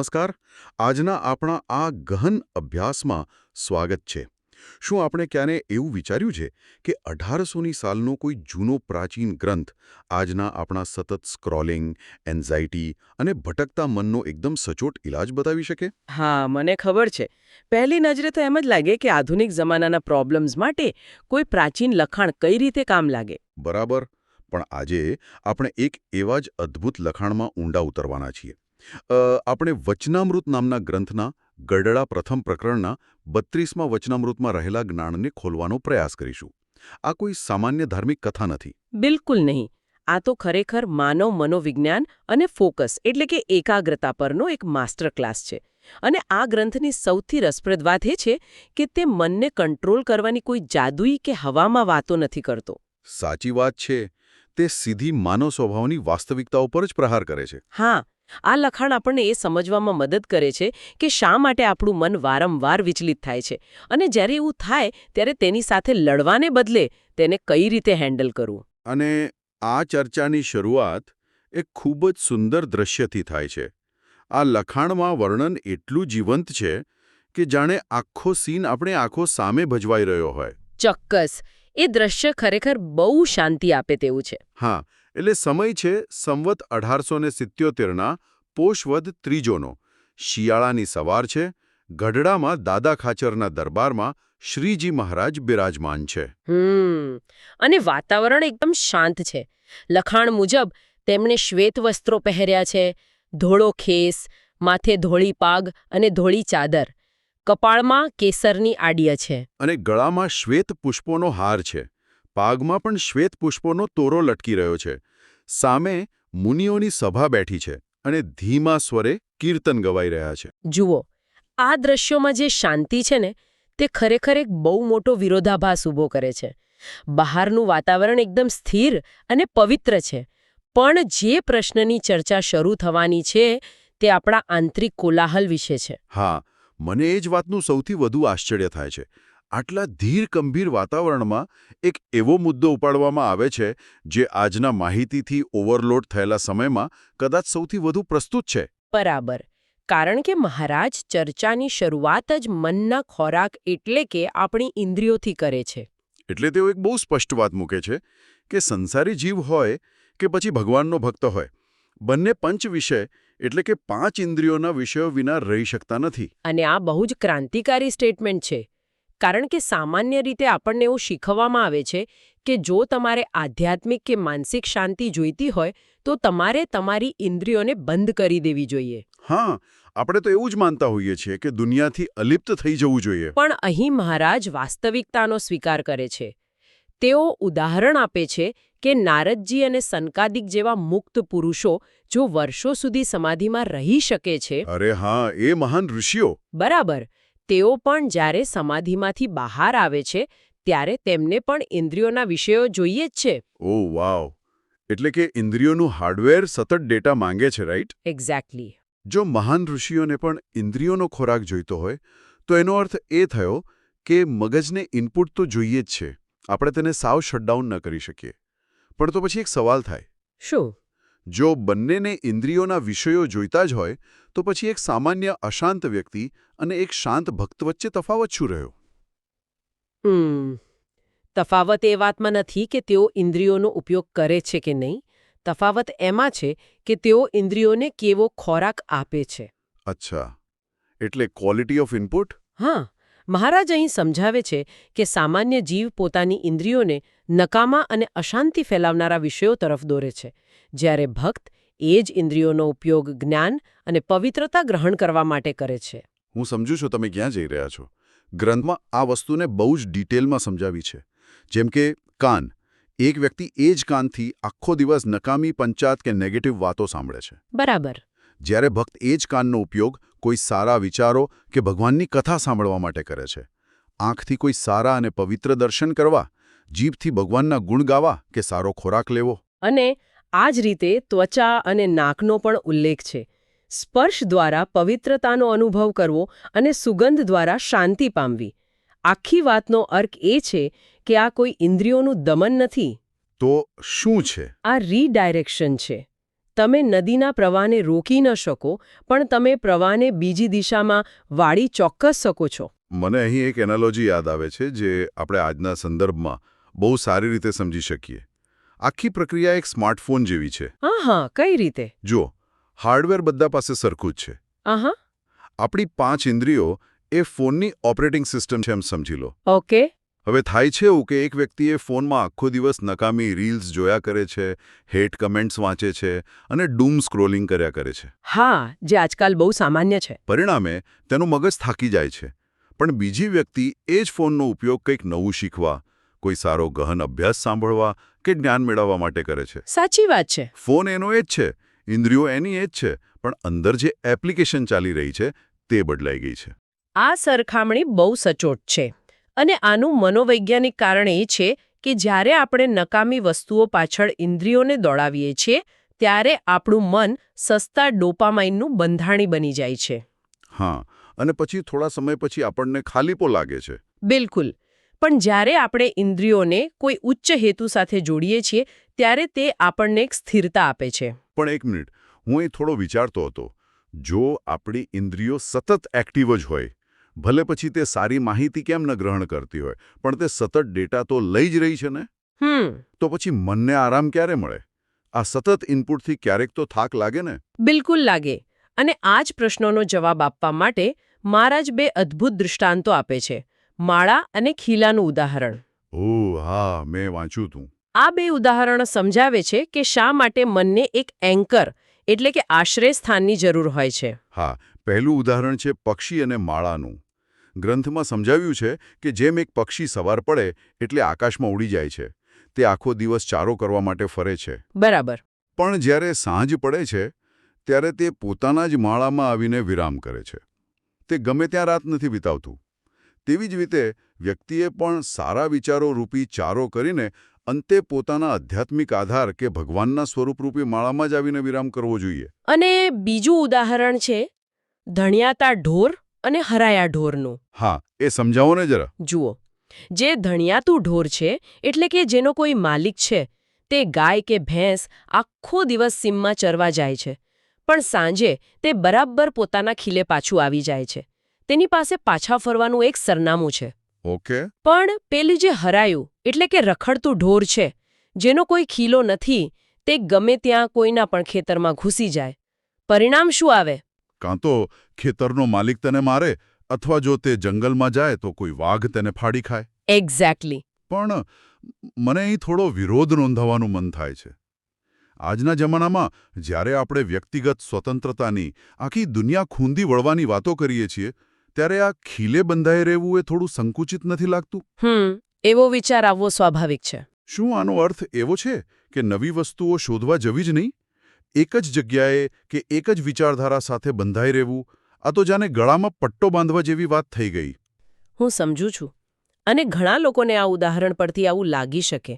નમસ્કાર. આજના આપણા આ ગહન અભ્યાસમાં સ્વાગત છે. શું આપણે ક્યારે એવું વિચાર્યું છે કે 1800ની સાલનો કોઈ જૂનો પ્રાચીન ગ્રંથ આજના આપણા સતત સ્ક્રોલિંગ, એન્ઝાઇટી અને ભટકતા મનનો એકદમ સચોટ ઇલાજ બતાવી શકે? હા, મને ખબર છે. પહેલી નજરે તો એમ જ લાગે કે આધુનિક જમાનાના પ્રોબ્લેમ્સ માટે કોઈ પ્રાચીન લખાણ કઈ રીતે કામ લાગે. બરાબર. પણ આજે આપણે એક એવા જ અદ્ભુત લખાણમાં ઊંડા ઉતરવાના છીએ. આપણે વચનામૃત નામના ગ્રંથના ગઢડા પ્રથમ પ્રકરણના 32મા વચનામૃતમાં રહેલા જ્ઞાનને ખોલવાનો પ્રયાસ કરીશું. આ કોઈ સામાન્ય ધાર્મિક કથા નથી. બિલકુલ નહીં. આ તો ખરેખર માનવ મનોવિજ્ઞાન અને ફોકસ એટલે કે એકાગ્રતા પરનો એક માસ્ટર ક્લાસ છે. અને આ ગ્રંથની સૌથી રસપ્રદ વાત એ છે કે તે મનને કંટ્રોલ કરવાની કોઈ જાદુઈ કે હવામાં વાતો નથી કરતો. સાચી વાત છે. તે સીધી માનવ સ્વભાવની વાસ્તવિકતા ઉપર જ પ્રહાર કરે છે. હા, આ લખાણ આપણને એ સમજવામાં મદદ કરે છે કે શા માટે આપણું મન વારંવાર વિચલિત થાય છે અને જ્યારે એવું થાય ત્યારે તેની સાથે લડવાને બદલે તેને કઈ રીતે હેન્ડલ કરવું. અને આ ચર્ચાની શરૂઆત એક ખૂબ જ સુંદર દ્રશ્યથી થાય છે. આ લખાણમાં વર્ણન એટલું જીવંત છે કે જાણે આખો સીન આપણે આંખો સામે ભજવાઈ રહ્યો હોય. ચોક્કસ. એ દ્રશ્ય ખરેખર બહુ શાંતિ આપે તેવું છે. હા, એટલે સમય છે સંવત 1877ના પોષવદ ત્રીજોનો. શિયાળાની સવાર છે. ગઢડામાં દાદા ખાચરના દરબારમાં શ્રીજી મહારાજ બિરાજમાન છે. અને વાતાવરણ એકદમ શાંત છે. લખાણ મુજબ તેમણે શ્વેત વસ્ત્રો પહેર્યા છે, ધોળો ખેસ, માથે ધોળી પાગ અને ધોળી ચાદર. કપાળમાં કેસરની આડિયા છે. અને ગળામાં શ્વેત પુષ્પોનો હાર છે. પાગમાં પણ શ્વેત પુષ્પોનો તોરો લટકી રહ્યો છે. સામે મુનિઓની સભા બેઠી છે અને ધીમા સ્વરે કીર્તન ગવાઈ રહ્યા છે. જુઓ, આ દ્રશ્યોમાં જે શાંતિ છે ને તે ખરેખર એક બહુ મોટો વિરોધાભાસ ઊભો કરે છે. બહારનું વાતાવરણ એકદમ સ્થિર અને પવિત્ર છે, પણ જે પ્રશ્નની ચર્ચા શરૂ થવાની છે તે આપણા આંતરિક કોલાહલ વિશે છે. હા, મને એ જ વાતનું સૌથી વધુ આશ્ચર્ય થાય છે. આટલા ધીર ગંભીર વાતાવરણમાં એક એવો મુદ્દો ઉપાડવામાં આવે છે જે આજના માહિતીથી ઓવરલોડ થયેલા સમયમાં કદાચ સૌથી વધુ પ્રસ્તુત છે. બરાબર. કારણ કે મહારાજ ચર્ચાની શરૂઆત જ મનના ખોરાક એટલે કે આપણી ઇન્દ્રિયોથી કરે છે. એટલે તેઓ એક બહુ સ્પષ્ટ વાત મૂકે છે કે સંસારી જીવ હોય કે પછી ભગવાનનો ભક્ત હોય, બંને પંચ વિષય એટલે કે 5 ઇન્દ્રિયોના વિષયો વિના રહી શકતા નથી. અને આ બહુ જ ક્રાંતિકારી સ્ટેટમેન્ટ છે. કારણ કે સામાન્ય રીતે આપણને એવું શીખવવામાં આવે છે કે જો તમારે આધ્યાત્મિક કે માનસિક શાંતિ જોઈતી હોય તો તમારે તમારી ઇન્દ્રિયોને બંધ કરી દેવી જોઈએ. હા, આપણે તો એવું જ માનતા હોઈએ છીએ કે દુનિયાથી અલિપ્ત થઈ જવું જોઈએ. પણ અહીં મહારાજ વાસ્તવિકતાનો સ્વીકાર કરે છે. તેઓ ઉદાહરણ આપે છે કે નારદજી અને સનકાદિક જેવા મુક્ત પુરુષો જો વર્ષો સુધી સમાધિમાં રહી શકે છે. અરે હા, એ મહાન ઋષિઓ. બરાબર. તેઓ પણ જ્યારે સમાધિમાંથી બહાર આવે છે ત્યારે તેમને પણ ઇન્દ્રિયોના વિષયો જોઈએ જ છે. ઓહ વાવ! એટલે કે ઇન્દ્રિયોનું હાર્ડવેર સતત ડેટા માંગે છે, રાઈટ? એક્ઝેક્ટલી. જો મહાન ઋષિઓને પણ ઇન્દ્રિયોનો ખોરાક જોઈતો હોય તો એનો અર્થ એ થયો કે મગજને ઇનપુટ તો જોઈએ જ છે. આપણે તેને સાવ શટડાઉન ન કરી શકીએ. પણ તો પછી એક સવાલ થાય. શું? જો બંનેને ઇન્દ્રિયોના વિષયો જોઈતા જ હોય તો પછી એક સામાન્ય અશાંત વ્યક્તિ અને એક શાંત ભક્ત વચ્ચે તફાવત શું રહ્યો? તફાવત એ વાતમાં નથી કે તેઓ ઇન્દ્રિયોનો ઉપયોગ કરે છે કે નહીં. તફાવત એમાં છે કે તેઓ ઇન્દ્રિયોને કેવો ખોરાક આપે છે. અચ્છા, એટલે ક્વોલિટી ઓફ ઇનપુટ? હા, મહારાજ અહીં સમજાવે છે કે સામાન્ય જીવ પોતાની ઇન્દ્રિયોને નકામા અને અશાંતિ ફેલાવનારા વિષયો તરફ દોરે છે, જ્યારે ભક્ત એ જ ઇન્દ્રિયોનો ઉપયોગ જ્ઞાન અને પવિત્રતા ગ્રહણ કરવા માટે કરે છે. હું સમજુ છું તમે ક્યાં જઈ રહ્યા છો. ગ્રંથમાં આ વસ્તુને બહુ જ ડિટેલમાં સમજાવી છે. જેમ કે કાન. એક વ્યક્તિ એ જ કાનથી આખો દિવસ નકામી પંચાત કે નેગેટિવ વાતો સાંભળે છે. બરાબર. જ્યારે ભક્ત એ જ કાનનો ઉપયોગ કોઈ સારા વિચારો કે ભગવાનની કથા સાંભળવા માટે કરે છે. આંખથી કોઈ સારા અને પવિત્ર દર્શન કરવા, જીભથી ભગવાનના ગુણ ગાવા કે સારો ખોરાક લેવો. અને આ જ રીતે ત્વચા અને નાકનો પણ ઉલ્લેખ છે. સ્પર્શ દ્વારા પવિત્રતાનો અનુભવ કરવો અને સુગંધ દ્વારા શાંતિ પામવી. આખી વાતનો અર્થ એ છે કે આ કોઈ ઇન્દ્રિયોનું દમન નથી. તો શું છે? આ રીડાયરેક્શન છે. તમે નદીના પ્રવાહને રોકી ન શકો, પણ તમે પ્રવાહને બીજી દિશામાં વાળી ચોક્કસ શકો છો. મને અહીં એક એનાલોજી યાદ આવે છે જે આપણે આજના સંદર્ભમાં બહુ સારી રીતે સમજી શકીએ. આખી પ્રક્રિયા એક સ્માર્ટફોન જેવી છે. હા, કઈ રીતે? જુઓ, હાર્ડવેર બધા પાસે સરખું જ છે. આહા. આપણી 5 ઇન્દ્રિયો એ ફોનની ઓપરેટિંગ સિસ્ટમ છે એમ સમજી લો. ઓકે. હવે થાય છે એવું કે એક વ્યક્તિએ ફોનમાં આખો દિવસ નકામી રીલ્સ જોયા કરે છે, હેટ કમેન્ટ્સ વાંચે છે અને ડૂમ સ્ક્રોલિંગ કર્યા કરે છે. હા, જે આજકાલ બહુ સામાન્ય છે. પરિણામે તેનું મગજ થાકી જાય છે. પણ બીજી વ્યક્તિ એ જ ફોનનો ઉપયોગ કંઈક નવું શીખવા, કોઈ સારો ગહન અભ્યાસ સાંભળવા કે જ્ઞાન મેળવવા માટે કરે છે. સાચી વાત છે. ફોન એનો એ જ છે, ઇન્દ્રિયો એની એ જ છે, પણ અંદર જે એપ્લિકેશન ચાલી રહી છે તે બદલાઈ ગઈ છે. આ સરખામણી બહુ સચોટ છે. અને આનું મનોવૈજ્ઞાનિક કારણ એ છે કે જ્યારે આપણે નકામી વસ્તુઓ પાછળ ઇન્દ્રિયોને દોડાવીએ છીએ, ત્યારે આપણું મન સસ્તા ડોપામાઇનનું બંધાણી બની જાય છે. હા, અને પછી થોડા સમય પછી આપણને ખાલીપો લાગે છે. બિલકુલ. પણ જ્યારે આપણે ઇન્દ્રિયોને કોઈ ઉચ્ચ હેતુ સાથે જોડીએ છીએ, ત્યારે તે આપણને એક સ્થિરતા આપે છે. પણ એક મિનિટ, હું એ થોડો વિચારતો હતો. જો આપણી ઇન્દ્રિયો સતત એક્ટિવ જ હોય, ભલે પછી તે સારી માહિતી કેમ ન ગ્રહણ કરતી હોય, પણ તે સતત ડેટા તો લઈ જ રહી છે ને? તો પછી મનને આરામ ક્યારે મળે? આ સતત ઇનપુટથી ક્યારેક તો થાક લાગે ને? બિલકુલ લાગે. અને આ જ પ્રશ્નોનો જવાબ આપવા માટે મહારાજ 2 અદ્ભુત દૃષ્ટાંતો આપે છે. માળા અને ખીલાનું ઉદાહરણ. ઓહ હા, મેં વાંચ્યું હતું. આ 2 ઉદાહરણો સમજાવે છે કે શા માટે મનને એક એન્કર એટલે કે આશ્રય સ્થાનની જરૂર હોય છે. હા, પહેલું ઉદાહરણ છે પક્ષી અને માળાનું. ગ્રંથમાં સમજાવ્યું છે કે જેમ એક પક્ષી સવાર પડે એટલે આકાશમાં ઉડી જાય છે, તે આખો દિવસ ચારો કરવા માટે ફરે છે. બરાબર. પણ જ્યારે સાંજ પડે છે ત્યારે તે પોતાના જ માળામાં આવીને વિરામ કરે છે. તે ગમે ત્યાં રાત નથી વિતાવતું. તેવી જ રીતે વ્યક્તિએ પણ સારા વિચારો રૂપી ચારો કરીને અંતે પોતાના આધ્યાત્મિક આધાર કે ભગવાનના સ્વરૂપરૂપી માળામાં જ આવીને વિરામ કરવો જોઈએ. અને બીજું ઉદાહરણ છે ધણિયાતા ઢોર અને હરાયા ઢોરનું. હા, એ સમજાવો ને જરા. જુઓ, જે ધણિયાતું ઢોર છે એટલે કે જેનો કોઈ માલિક છે, તે ગાય કે ભેંસ આખો દિવસ સીમમાં ચરવા જાય છે, પણ સાંજે તે બરાબર પોતાના ખીલે પાછું આવી જાય છે. તેની પાસે પાછા ફરવાનું એક સરનામું છે. ઓકે. પણ પેલું જે હરાયું એટલે કે રખડતું ઢોર છે, જેનો કોઈ ખીલો નથી, તે ગમે ત્યાં કોઈના પણ ખેતરમાં ઘૂસી જાય. પરિણામ શું આવે? કાં તો ખેતરનો માલિક તેને મારે, અથવા જો તે જંગલમાં જાય તો કોઈ વાઘ તેને ફાડી ખાય. એક્ઝેક્ટલી. પણ મને અહીં થોડો વિરોધ નોંધાવવાનું મન થાય છે. આજના જમાનામાં જ્યારે આપણે વ્યક્તિગત સ્વતંત્રતાની આખી દુનિયા ખૂંદી વળવાની વાતો કરીએ છીએ, ત્યારે આ ખીલે બંધાઈ રહેવું એ થોડું સંકુચિત નથી લાગતું? એવો વિચાર આવવો સ્વાભાવિક છે. શું આનો અર્થ એવો છે કે નવી વસ્તુઓ શોધવા જવી જ નહીં? એક જ જગ્યાએ કે એક જ વિચારધારા સાથે બંધાઈ રહેવું, આ તો જાણે ગળામાં પટ્ટો બાંધવા જેવી વાત થઈ ગઈ. હું સમજુ છું. અને ઘણા લોકોને આ ઉદાહરણ પરથી આવું લાગી શકે.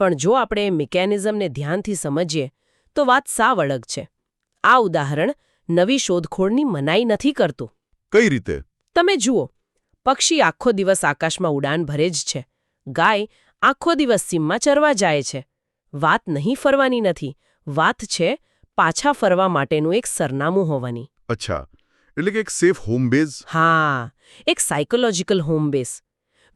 પણ જો આપણે એ મિકેનિઝમને ધ્યાનથી સમજીએ તો વાત સાવ અલગ છે. આ ઉદાહરણ નવી શોધખોળની મનાઈ નથી કરતું. કઈ રીતે? તમે જુઓ, પક્ષી આખો દિવસ આકાશમાં ઉડાન ભરે જ છે. ગાય આખો દિવસ સીમમાં ચરવા જાય છે. વાત નહીં ફરવાની નથી. વાત છે પાછા ફરવા માટેનું એક સરનામું હોવાની. અચ્છા, એટલે કે એક સેફ હોમ બેઝ. હા, એક સાયકોલોજીકલ હોમ બેઝ.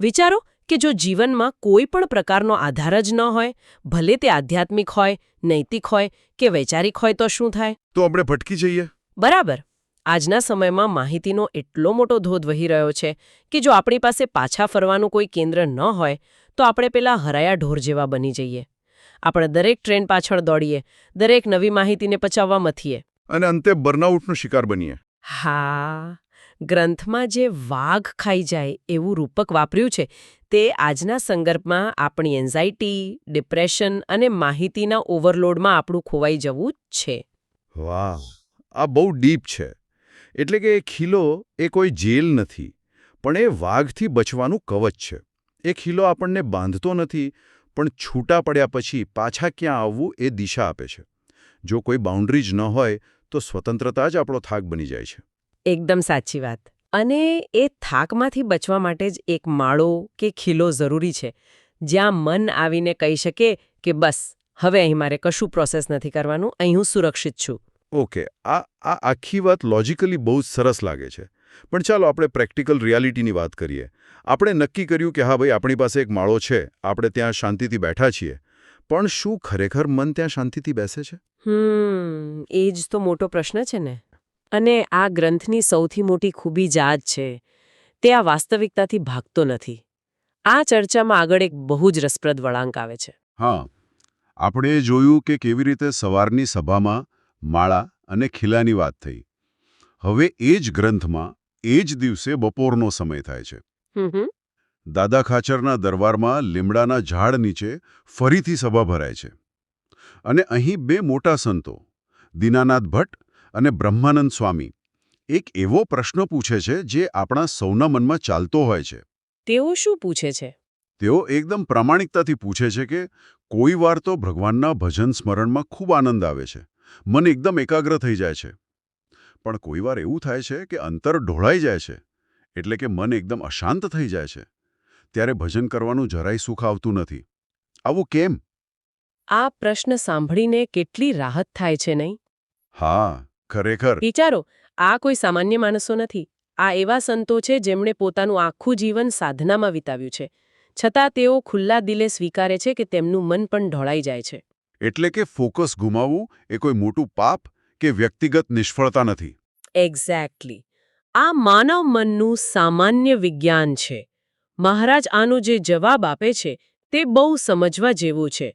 વિચારો કે જો જીવનમાં કોઈ પણ પ્રકારનો આધાર જ ન હોય, ભલે તે આધ્યાત્મિક હોય, નૈતિક હોય કે વૈચારિક હોય, તો શું થાય? તો આપણે ભટકી જઈએ. બરાબર. આજના સમયમાં માહિતીનો એટલો મોટો ધોધ વહી રહ્યો છે કે જો આપણી પાસે પાછા ફરવાનું કોઈ કેન્દ્ર ન હોય, તો આપણે પેલા હરાયા ઢોર જેવા બની જઈએ. આપણે દરેક ટ્રેન્ડ પાછળ દોડીએ, દરેક નવી માહિતીને પચાવવા મથીએ. અને અંતે બર્નઆઉટનો શિકાર બનીએ. હા, ગ્રંથમાં જે વાઘ ખાઈ જાય એવું રૂપક વાપર્યું છે, તે આજના સંદર્ભમાં આપણી એન્ઝાઇટી, ડિપ્રેશન અને માહિતીના ઓવરલોડમાં આપણું ખોવાઈ જવું જ છે. વાહ, આ બહુ ડીપ છે. એટલે કે ખીલો એ કોઈ જેલ નથી, પણ એ વાઘથી બચવાનું કવચ છે. એ ખીલો આપણને બાંધતો નથી, પણ છૂટા પડ્યા પછી પાછા ક્યાં આવવું એ દિશા આપે છે. જો કોઈ બાઉન્ડ્રી જ ન હોય તો સ્વતંત્રતા જ આપણો થાક બની જાય છે. એકદમ સાચી વાત. અને એ થાકમાંથી બચવા માટે જ એક માળો કે ખીલો જરૂરી છે, જ્યાં મન આવીને કહી શકે કે બસ હવે અહીં મારે કશું પ્રોસેસ નથી કરવાનું, અહીં હું સુરક્ષિત છું. ઓકે, આ આખી વાત લોજિકલી બહુ જ સરસ લાગે છે. પણ ચાલો આપણે પ્રેક્ટિકલ રિયાલિટીની વાત કરીએ. આપણે નક્કી કર્યું કે હા ભાઈ, આપણી પાસે એક માળો છે, આપણે ત્યાં શાંતિથી બેઠા છીએ. પણ શું ખરેખર મન ત્યાં શાંતિથી બેસે છે? એ જ તો મોટો પ્રશ્ન છે ને. અને આ ગ્રંથની સૌથી મોટી ખૂબી જ આ જ છે. તે આ વાસ્તવિકતાથી ભાગતો નથી. આ ચર્ચામાં આગળ એક બહુ જ રસપ્રદ વળાંક આવે છે. હા, આપણે જોયું કે કેવી રીતે સવારની સભામાં માળા અને ખીલાની વાત થઈ. હવે એ જ ગ્રંથમાં એ જ દિવસે બપોરનો સમય થાય છે. હમ દાદા ખાચરના દરબારમાં લીમડાના ઝાડ નીચે ફરીથી સભા ભરાય છે. અને અહીં બે મોટા સંતો, દીનાનાથ ભટ્ટ અને બ્રહ્માનંદ સ્વામી, એક એવો પ્રશ્ન પૂછે છે જે આપણા સૌના મનમાં ચાલતો હોય છે. તેઓ શું પૂછે છે? તેઓ એકદમ પ્રામાણિકતાથી પૂછે છે કે કોઈ વાર તો ભગવાનના ભજન સ્મરણમાં ખૂબ આનંદ આવે છે, મન એકદમ એકાગ્ર થઈ જાય છે. પણ કોઈ વાર એવું થાય છે કે અંતર ઢોળાઈ જાય છે, એટલે કે મન એકદમ અશાંત થઈ જાય છે. ત્યારે ભજન કરવાનું જરાય સુખ આવતું નથી. આવું કેમ? આ પ્રશ્ન સાંભળીને કેટલી રાહત થાય છે નહીં? હા, ખરેખર. વિચારો, આ કોઈ સામાન્ય માણસો નથી. આ એવા સંતો છે જેમણે પોતાનું આખું જીવન સાધનામાં વિતાવ્યું છે. છતાં તેઓ ખુલ્લા દિલે સ્વીકારે છે કે તેમનું મન પણ ઢોળાઈ જાય છે. એટલે કે ફોકસ ગુમાવવું એ કોઈ મોટું પાપ કે વ્યક્તિગત નિષ્ફળતા નથી. એક્ઝેક્ટલી. આ માનવ મનનું સામાન્ય વિજ્ઞાન છે. મહારાજ આનો જે જવાબ આપે છે તે બહુ સમજવા જેવું છે.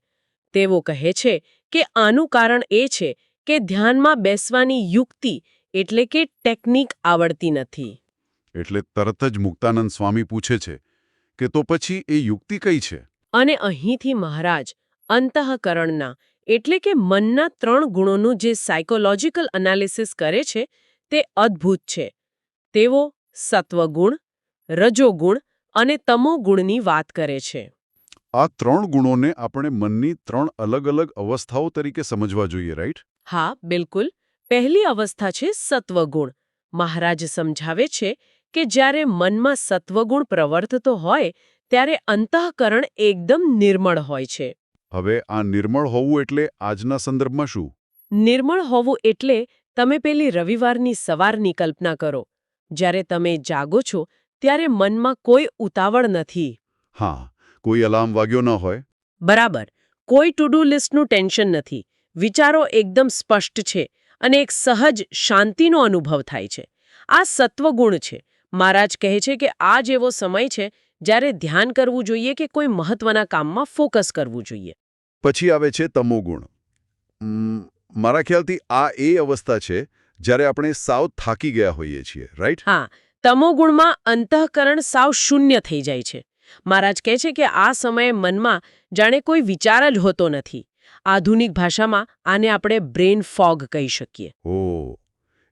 તેઓ કહે છે કે આનું કારણ એ છે કે ધ્યાનમાં બેસવાની યુક્તિ એટલે કે ટેકનિક આવડતી નથી. એટલે તરત જ મુક્તાનંદ સ્વામી પૂછે છે કે તો પછી એ યુક્તિ કઈ છે? અને અહીંથી મહારાજ અંતઃકરણના એટલે કે મનના 3 ગુણોનું જે સાયકોલોજીકલ એનાલિસિસ કરે છે તે અદ્ભુત છે. તેઓ સત્વગુણ, રજોગુણ અને તમોગુણની વાત કરે છે. આ 3 ગુણોને આપણે મનની 3 અલગ-અલગ અવસ્થાઓ તરીકે સમજવા જોઈએ, રાઈટ? હા, બિલકુલ. પહેલી અવસ્થા છે સત્વગુણ. મહારાજ સમજાવે છે કે જ્યારે મનમાં સત્વગુણ પ્રવર્તતો હોય ત્યારે અંતઃકરણ એકદમ નિર્મળ હોય છે. હવે આ નિર્મળ હોવું એટલે આજના સંદર્ભમાં શું? નિર્મળ હોવું એટલે તમે પેલી રવિવારની સવારની કલ્પના કરો. જ્યારે તમે જાગો છો ત્યારે મનમાં કોઈ ઉતાવળ નથી. હા, કોઈ અલાર્મ વાગ્યો ન હોય. બરાબર. કોઈ ટુ ડુ લિસ્ટનું ટેન્શન નથી. વિચારો એકદમ સ્પષ્ટ છે અને એક સહજ શાંતિનો અનુભવ થાય છે. આ સત્વગુણ છે. મહારાજ કહે છે કે આ જ એવો સમય છે જ્યારે ધ્યાન કરવું જોઈએ કે કોઈ મહત્વના કામમાં ફોકસ કરવું જોઈએ. પછી આવે છે તમોગુણ. મારા ખ્યાલથી આ એ અવસ્થા છે જ્યારે આપણે સાવ થાકી ગયા હોઈએ છીએ, રાઈટ? હા, તમોગુણમાં અંતઃકરણ સાવ શૂન્ય થઈ જાય છે. મહારાજ કહે છે કે આ સમયે મનમાં જાણે કોઈ વિચાર જ હોતો નથી. આધુનિક ભાષામાં આને આપણે બ્રેન ફોગ કહી શકીએ. ઓહ,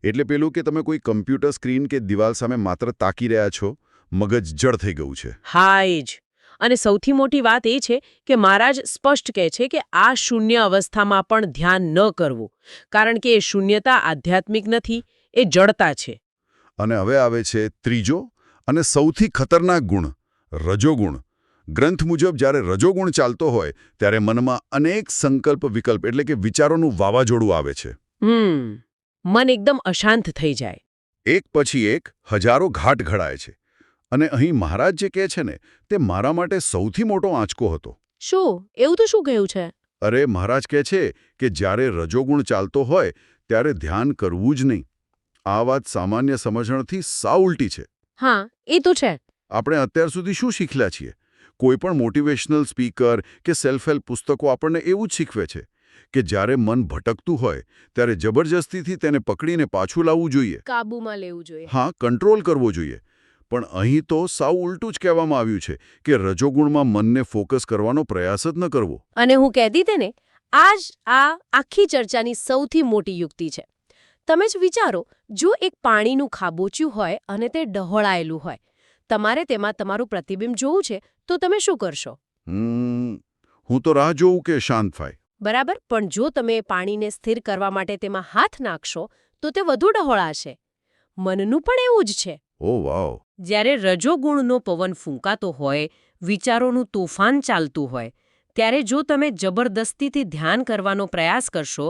એટલે પેલું કે તમે કોઈ કમ્પ્યુટર સ્ક્રીન કે દિવાલ સામે માત્ર તાકી રહ્યા છો, મગજ જડ થઈ ગયું છે. હા, એ જ. અને સૌથી મોટી વાત એ છે કે મહારાજ સ્પષ્ટ કહે છે કે આ શૂન્ય અવસ્થામાં પણ ધ્યાન ન કરવું, કારણ કે એ શૂન્યતા આધ્યાત્મિક નથી, એ જડતા છે. અને હવે આવે છે ત્રીજો અને સૌથી ખતરનાક ગુણ, રજોગુણ. ગ્રંથ મુજબ જ્યારે રજોગુણ ચાલતો હોય ત્યારે મનમાં અનેક સંકલ્પ વિકલ્પ એટલે કે વિચારોનું વાવાઝોડું આવે છે. મન એકદમ અશાંત થઈ જાય. એક પછી એક હજારો ઘાટ ઘડાય છે. અને અહીં મહારાજ જે કહે છે ને, તે મારા માટે સૌથી મોટો આંચકો હતો. શું? એવું તો શું કહ્યું છે? અરે, મહારાજ કહે છે કે જ્યારે રજોગુણ ચાલતો હોય ત્યારે ધ્યાન કરવું જ નહીં. આ વાત સામાન્ય સમજણથી સાવ ઉલટી છે. હા, એ તો છે. આપણે અત્યાર સુધી શું શીખ્યા છીએ? કોઈ પણ મોટિવેશનલ સ્પીકર કે સેલ્ફ હેલ્પ પુસ્તકો આપણને એવું જ શીખવે છે કે જ્યારે મન ભટકતું હોય ત્યારે જબરજસ્તીથી તેને પકડીને પાછું લાવવું જોઈએ. કાબૂમાં લેવું જોઈએ. હા, કંટ્રોલ કરવો જોઈએ. પણ અહીં તો સાવ ઉલટું જ કહેવામાં આવ્યું છે કે રજોગુણમાં મનને ફોકસ કરવાનો પ્રયાસ જ ન કરવો. અને હું કહેતી તે ને, આ આખી ચર્ચાની સૌથી મોટી યુક્તિ છે. તમે જ વિચારો, જો એક પાણીનું ખાબોચિયું હોય અને તે ડહોળાયેલું હોય, તમારે તેમાં તમારું પ્રતિબિંબ જોવું છે, તો તમે શું કરશો? હું તો રાહ જોઉં કે શાંત થાય. બરાબર. પણ જો તમે પાણીને સ્થિર કરવા માટે તેમાં હાથ નાખશો તો તે વધુ ડહોળાશે. મનનું પણ એવું જ છે. ઓહ વાવ. જ્યારે રજોગુણનો પવન ફૂંકાતો હોય, વિચારોનું તોફાન ચાલતું હોય, ત્યારે જો તમે જબરદસ્તીથી ધ્યાન કરવાનો પ્રયાસ કરશો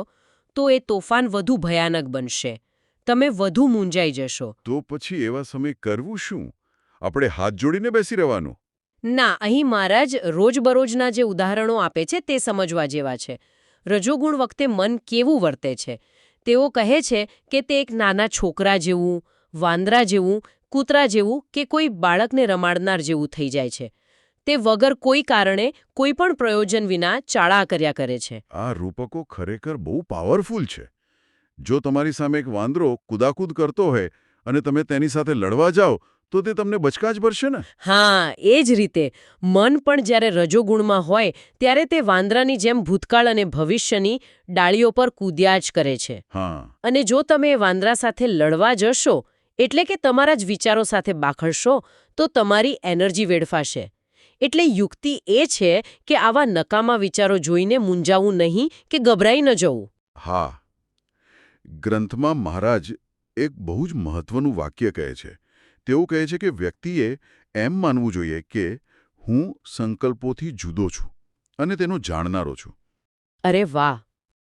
તો એ તોફાન વધુ ભયાનક બનશે. તમે વધુ મૂંઝાઈ જશો. તો પછી એવા સમયે કરવું શું? આપણે હાથ જોડીને બેસી રહેવાનું? ના, અહીં મહારાજ રોજબરોજના જે ઉદાહરણો આપે છે તે સમજવા જેવા છે. રજોગુણ વખતે મન કેવું વર્તે છે? તેઓ કહે છે કે તે એક નાના છોકરા જેવું, વાંદરા જેવું, કૂતરા જેવું કે કોઈ બાળકને રમાડનાર જેવું થઈ જાય છે. તે વગર કોઈ કારણે કોઈ પણ પ્રયોજન વિના ચાળા કર્યા કરે છે. આ રૂપકો ખરેખર બહુ પાવરફુલ છે. જો તમારી સામે એક વાંદરો કૂદાકૂદ કરતો હોય અને તમે તેની સાથે લડવા જાઓ તો તે તમને બચકા જ ભરશે ને? હા, એ જ રીતે મન પણ જ્યારે રજોગુણમાં હોય ત્યારે તે વાંદરાની જેમ ભૂતકાળ અને ભવિષ્યની ડાળીઓ પર કૂદ્યા જ કરે છે. હા. અને જો તમે એ વાંદરા સાથે લડવા જશો, એટલે કે તમારા જ વિચારો સાથે બાખડશો, તો તમારી એનર્જી વેડફાશે. એટલે યુક્તિ એ છે કે આવા નકામા વિચારો જોઈને મૂંઝાવું નહીં કે ગભરાઈ ન જવું. હા. ગ્રંથમાં મહારાજ એક બહુ જ મહત્વનું વાક્ય કહે છે. તેઓ કહે છે કે વ્યક્તિએ એમ માનવું જોઈએ કે હું સંકલ્પોથી જુદો છું અને તેનો જાણનારો છું. અરે વાહ!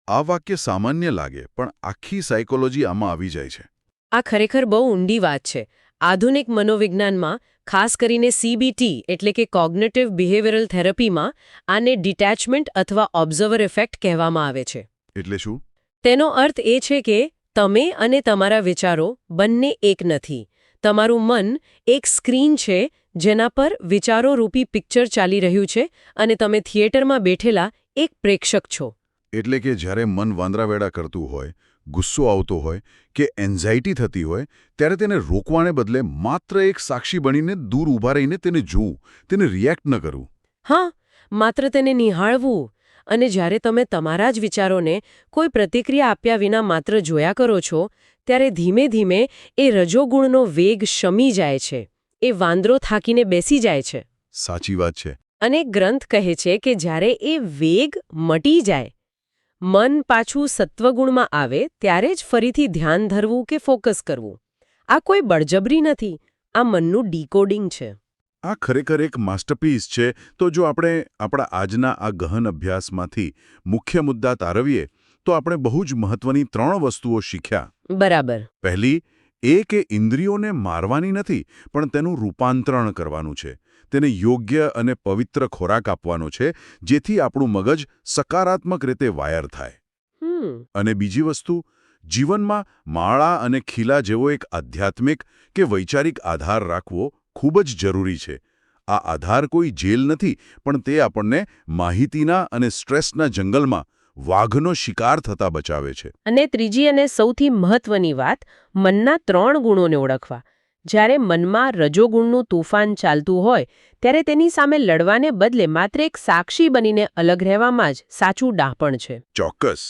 આ વાક્ય સામાન્ય લાગે, પણ આખી સાયકોલોજી આમાં આવી જાય છે. આ ખરેખર બહુ ઊંડી વાત છે. આધુનિક મનોવિજ્ઞાનમાં, ખાસ કરીને CBT એટલે કે કોગ્નિટિવ બિહેવિયરલ થેરપીમાં, આને ડિટેચમેન્ટ અથવા ઓબ્ઝર્વર ઇફેક્ટ કહેવામાં આવે છે. એટલે શું? તેનો અર્થ એ છે કે તમે અને તમારા વિચારો બંને એક નથી. તમારું મન એક સ્ક્રીન છે જેના પર વિચારો રૂપી પિક્ચર ચાલી રહ્યું છે અને તમે થિયેટરમાં બેઠેલા એક પ્રેક્ષક છો. એટલે કે જ્યારે મન વાંદરાવેડા કરતું હોય, ગુસ્સો આવતો હોય કે એન્ઝાયટી થતી હોય, ત્યારે તેને રોકવાને બદલે માત્ર એક સાક્ષી બનીને દૂર ઊભા રહીને તેને જોવું, તેને રિએક્ટ ન કરવું. હા, માત્ર તેને નિહાળવું. અને જ્યારે તમે તમારા જ વિચારોને કોઈ પ્રતિક્રિયા આપ્યા વિના માત્ર જોયા કરો છો, ત્યારે ધીમે ધીમે એ રજોગુણનો વેગ શમી જાય છે. એ વાંદરો થાકીને બેસી જાય છે. સાચી વાત છે. અને ગ્રંથ કહે છે કે જ્યારે એ વેગ મટી જાય, મન પાછું સત્વગુણમાં આવે, ત્યારે જ ફરીથી ધ્યાન ધરવું કે ફોકસ કરવું. આ કોઈ બળજબરી નથી, આ મનનું ડીકોડિંગ છે. આ ખરેખર એક માસ્ટરપીસ છે. તો જો આપણે આપણા આજના આ ગહન અભ્યાસમાંથી મુખ્ય મુદ્દા તારવીએ તો આપણે બહુ જ મહત્વની 3 વસ્તુઓ શીખ્યા. બરાબર. પહેલી એ કે ઇન્દ્રિયોને મારવાની નથી, પણ તેનું રૂપાંતરણ કરવાનું છે. તેને યોગ્ય અને પવિત્ર ખોરાક આપવાનો છે, જેથી આપણું મગજ સકારાત્મક રીતે વાયર થાય. અને બીજી વસ્તુ, જીવનમાં માળા અને ખીલા જેવો એક આધ્યાત્મિક કે વૈચારિક આધાર રાખવો ખૂબ જ જરૂરી છે. આ આધાર કોઈ જેલ નથી, પણ તે આપણને માહિતીના અને સ્ટ્રેસના જંગલમાં વાઘનો શિકાર થતા બચાવે છે. અને ત્રીજી અને સૌથી મહત્વની વાત, મનના 3 ગુણોને ઓળખવા. જ્યારે મનમાં રજોગુણનું તોફાન ચાલતું હોય ત્યારે તેની સામે લડવાને બદલે માત્ર એક સાક્ષી બનીને અલગ રહેવામાં જ સાચું ડાપણ છે. ચોક્કસ.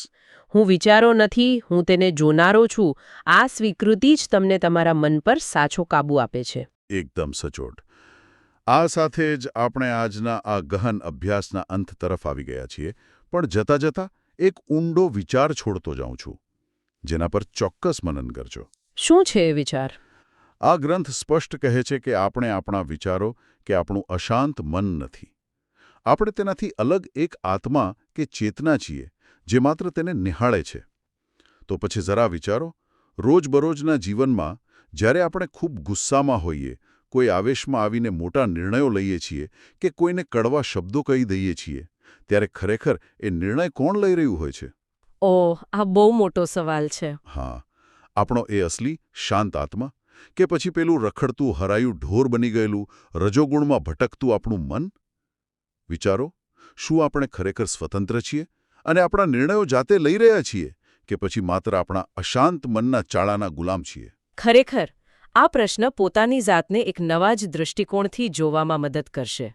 હું વિચારો નથી, હું તેને જોનારો છું. આ સ્વીકૃતિ જ તમને તમારા મન પર સાચો કાબુ આપે છે. એકદમ સચોટ. આ સાથે જ આપણે આજના આ ગહન અભ્યાસના અંત તરફ આવી ગયા છીએ. પણ જતાં જતાં એક ઊંડો વિચાર છોડતો જાઉં છું, જેના પર ચોક્કસ મનન કરજો. શું છે એ વિચાર? આ ગ્રંથ સ્પષ્ટ કહે છે કે આપણે આપણા વિચારો કે આપણું અશાંત મન નથી. આપણે તેનાથી અલગ એક આત્મા કે ચેતના છીએ, જે માત્ર તેને નિહાળે છે. તો પછી જરા વિચારો, રોજબરોજના જીવનમાં જ્યારે આપણે ખૂબ ગુસ્સામાં હોઈએ, કોઈ આવેશમાં આવીને મોટા નિર્ણયો લઈએ છીએ કે કોઈને કડવા શબ્દો કહી દઈએ છીએ, ત્યારે ખરેખર એ નિર્ણય કોણ લઈ રહ્યું હોય છે? ઓહ, આ બહુ મોટો સવાલ છે. હા, આપણો એ અસલી શાંત આત્મા કે પછી પેલું રખડતું હરાયું ઢોર બની ગયેલું રજોગુણમાં ભટકતું આપણું મન? વિચારો, શું આપણે ખરેખર સ્વતંત્ર છીએ અને આપણા નિર્ણયો જાતે લઈ રહ્યા છીએ કે પછી માત્ર આપણા અશાંત મનના ચાળાના ગુલામ છીએ? ખરેખર આ પ્રશ્ન પોતાની જાતને એક નવા જ દૃષ્ટિકોણથી જોવામાં મદદ કરશે.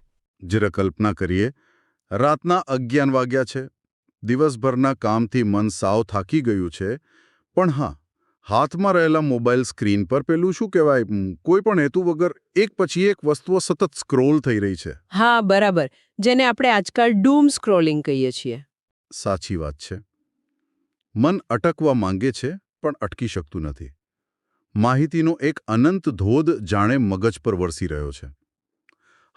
જરા કલ્પના કરીએ, રાતના 11 વાગ્યા છે, દિવસભરના કામથી મન સાવ થાકી ગયું છે, પણ હા, હાથમાં રહેલા મોબાઈલ સ્ક્રીન પર પેલું શું કહેવાય, કોઈ પણ હેતુ વગર એક પછી એક વસ્તુઓ સતત સ્ક્રોલ થઈ રહી છે. હા, બરાબર, જેને આપણે આજકાલ ડૂમ સ્ક્રોલિંગ કહીએ છીએ. સાચી વાત છે. મન અટકવા માંગે છે, પણ અટકી શકતું નથી. માહિતીનો એક અનંત ધોધ જાણે મગજ પર વરસી રહ્યો છે.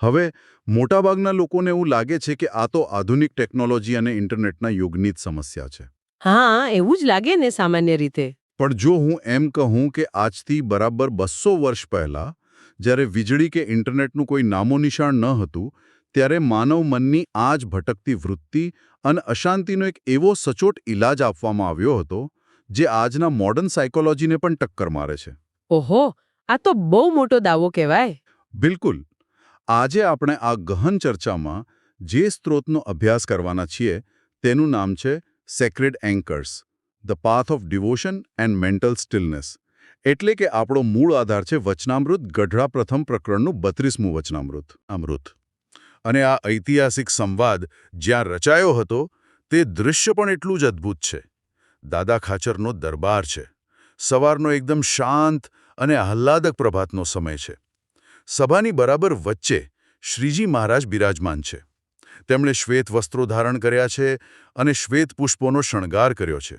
હવે મોટાભાગના લોકોને એવું લાગે છે કે આ તો આધુનિક ટેકનોલોજી અને ઇન્ટરનેટના યુગની જ સમસ્યા છે. હા એવું જ લાગે ને સામાન્ય રીતે. પણ જો હું એમ કહું કે આજથી બરાબર 200 વર્ષ પહેલાં જ્યારે વીજળી કે ઇન્ટરનેટનું કોઈ નામો નિશાન ન હતું ત્યારે માનવ મનની આ જ ભટકતી વૃત્તિ અને અશાંતિનો એક એવો સચોટ ઇલાજ આપવામાં આવ્યો હતો જે આજના મોડર્ન સાયકોલોજીને પણ ટક્કર મારે છે. ઓહો, આ તો બહુ મોટો દાવો કહેવાય. બિલકુલ. આજે આપણે આ ગહન ચર્ચામાં જે સ્ત્રોતનો અભ્યાસ કરવાના છીએ તેનું નામ છે sacred anchors, the path of devotion and mental stillness. એટલે કે આપણો મૂળ આધાર છે વચનામૃત ગઢડા પ્રથમ પ્રકરણનું 32મું વચનામૃત. અને આ ઐતિહાસિક સંવાદ જ્યાં રચાયો હતો તે દૃશ્ય પણ એટલું જ અદ્ભુત છે. દાદા ખાચરનો દરબાર છે. સવારનો એકદમ શાંત અને આહ્લાદક પ્રભાતનો સમય છે. સભાની બરાબર વચ્ચે શ્રીજી મહારાજ બિરાજમાન છે. તેમણે શ્વેત વસ્ત્રો ધારણ કર્યા છે અને શ્વેત પુષ્પોનો શણગાર કર્યો છે.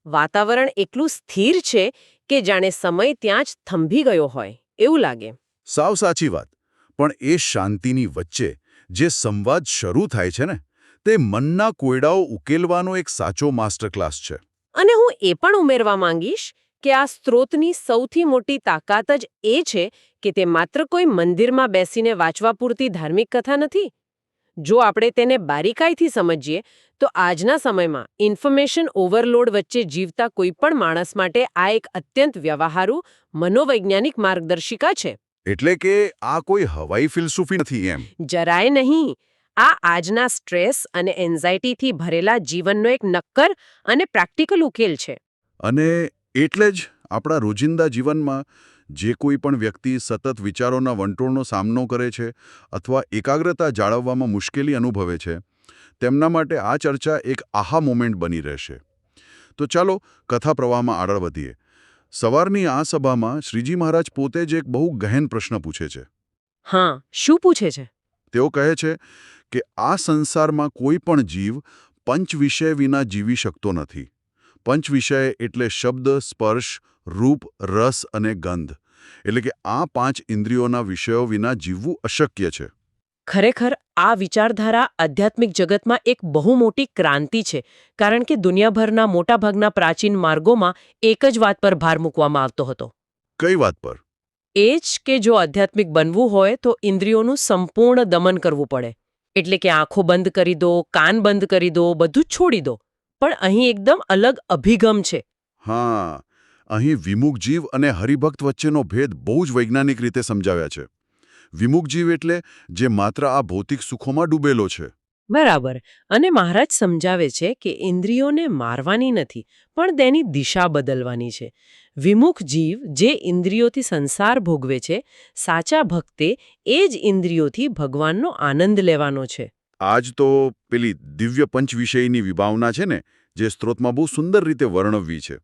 વાતાવરણ એટલું સ્થિર છે કે જાણે સમય ત્યાં જ થંભી ગયો હોય એવું લાગે. સાવ સાચી વાત. પણ એ શાંતિની વચ્ચે જે સંવાદ શરૂ થાય છે ને તે મનના કોયડાઓ ઉકેલવાનો એક સાચો માસ્ટર ક્લાસ છે. અને હું એ પણ ઉમેરવા માંગીશ કે આ સ્ત્રોતની સૌથી મોટી તાકાત જ એ છે કે તે માત્ર કોઈ મંદિરમાં બેસીને વાંચવા પૂરતી ધાર્મિક કથા નથી. જો આપણે તેને બારીકાઈથી સમજીએ તો આજના સમયમાં ઇન્ફોર્મેશન ઓવરલોડ વચ્ચે જીવતા કોઈપણ માણસ માટે આ એક અત્યંત વ્યવહારુ મનોવૈજ્ઞાનિક માર્ગદર્શિકા છે. એટલે કે આ કોઈ હવાઈ ફિલસૂફી નથી એમ. જરાય નહીં. આ આજના સ્ટ્રેસ અને એન્ઝાયટીથી ભરેલા જીવનનો એક નક્કર અને પ્રેક્ટિકલ ઉકેલ છે. અને એટલે જ આપણા રોજિંદા જીવનમાં જે કોઈ પણ વ્યક્તિ સતત વિચારોના વંટોળનો સામનો કરે છે અથવા એકાગ્રતા જાળવવામાં મુશ્કેલી અનુભવે છે તેમના માટે આ ચર્ચા એક આહા મોમેન્ટ બની રહેશે. તો ચાલો કથા પ્રવાહમાં આગળ વધીએ. સવારની આ સભામાં શ્રીજી મહારાજ પોતે જ એક બહુ ગહેન પ્રશ્ન પૂછે છે. હા, શું પૂછે છે? તેઓ કહે છે કે આ સંસારમાં કોઈ પણ જીવ પંચ વિષય વિના જીવી શકતો નથી. પંચ વિષય એટલે શબ્દ, સ્પર્શ, રૂપ, રસ અને ગંધ. એટલે કે આ 5 ઇન્દ્રિયોના વિષયો વિના જીવવું અશક્ય છે. ખરેખર આ વિચારધારા આધ્યાત્મિક જગતમાં એક બહુ મોટી ક્રાંતિ છે, કારણ કે દુનિયાભરના મોટાભાગના પ્રાચીન માર્ગોમાં એક જ વાત પર ભાર મૂકવામાં આવતો હતો. કઈ વાત પર? એ જ કે જો આધ્યાત્મિક બનવું હોય તો ઇન્દ્રિયોનું સંપૂર્ણ દમન કરવું પડે. એટલે કે આંખો બંધ કરી દો, કાન બંધ કરી દો, બધું જ છોડી દો. પણ અહીં એકદમ અલગ અભિગમ છે. હા, અહીં વિમુખ જીવ અને હરિભક્ત વચ્ચેનો ભેદ બહુ જ વૈજ્ઞાનિક રીતે સમજાવ્યા છે. વિમુખ જીવ એટલે જે માત્ર આ ભૌતિક સુખોમાં ડૂબેલો છે. બરાબર. અને મહારાજ સમજાવે છે કે ઇન્દ્રિયોને મારવાની નથી, પણ તેની દિશા બદલવાની છે. વિમુખ જીવ જે ઇન્દ્રિયોથી સંસાર ભોગવે છે, સાચા ભક્તે એ જ ઇન્દ્રિયોથી ભગવાનનો આનંદ લેવાનો છે. આજ તો પેલી દિવ્ય પંચ વિષયની વિભાવના છે ને જે સ્ત્રોતમાં બહુ સુંદર રીતે વર્ણવવી છે.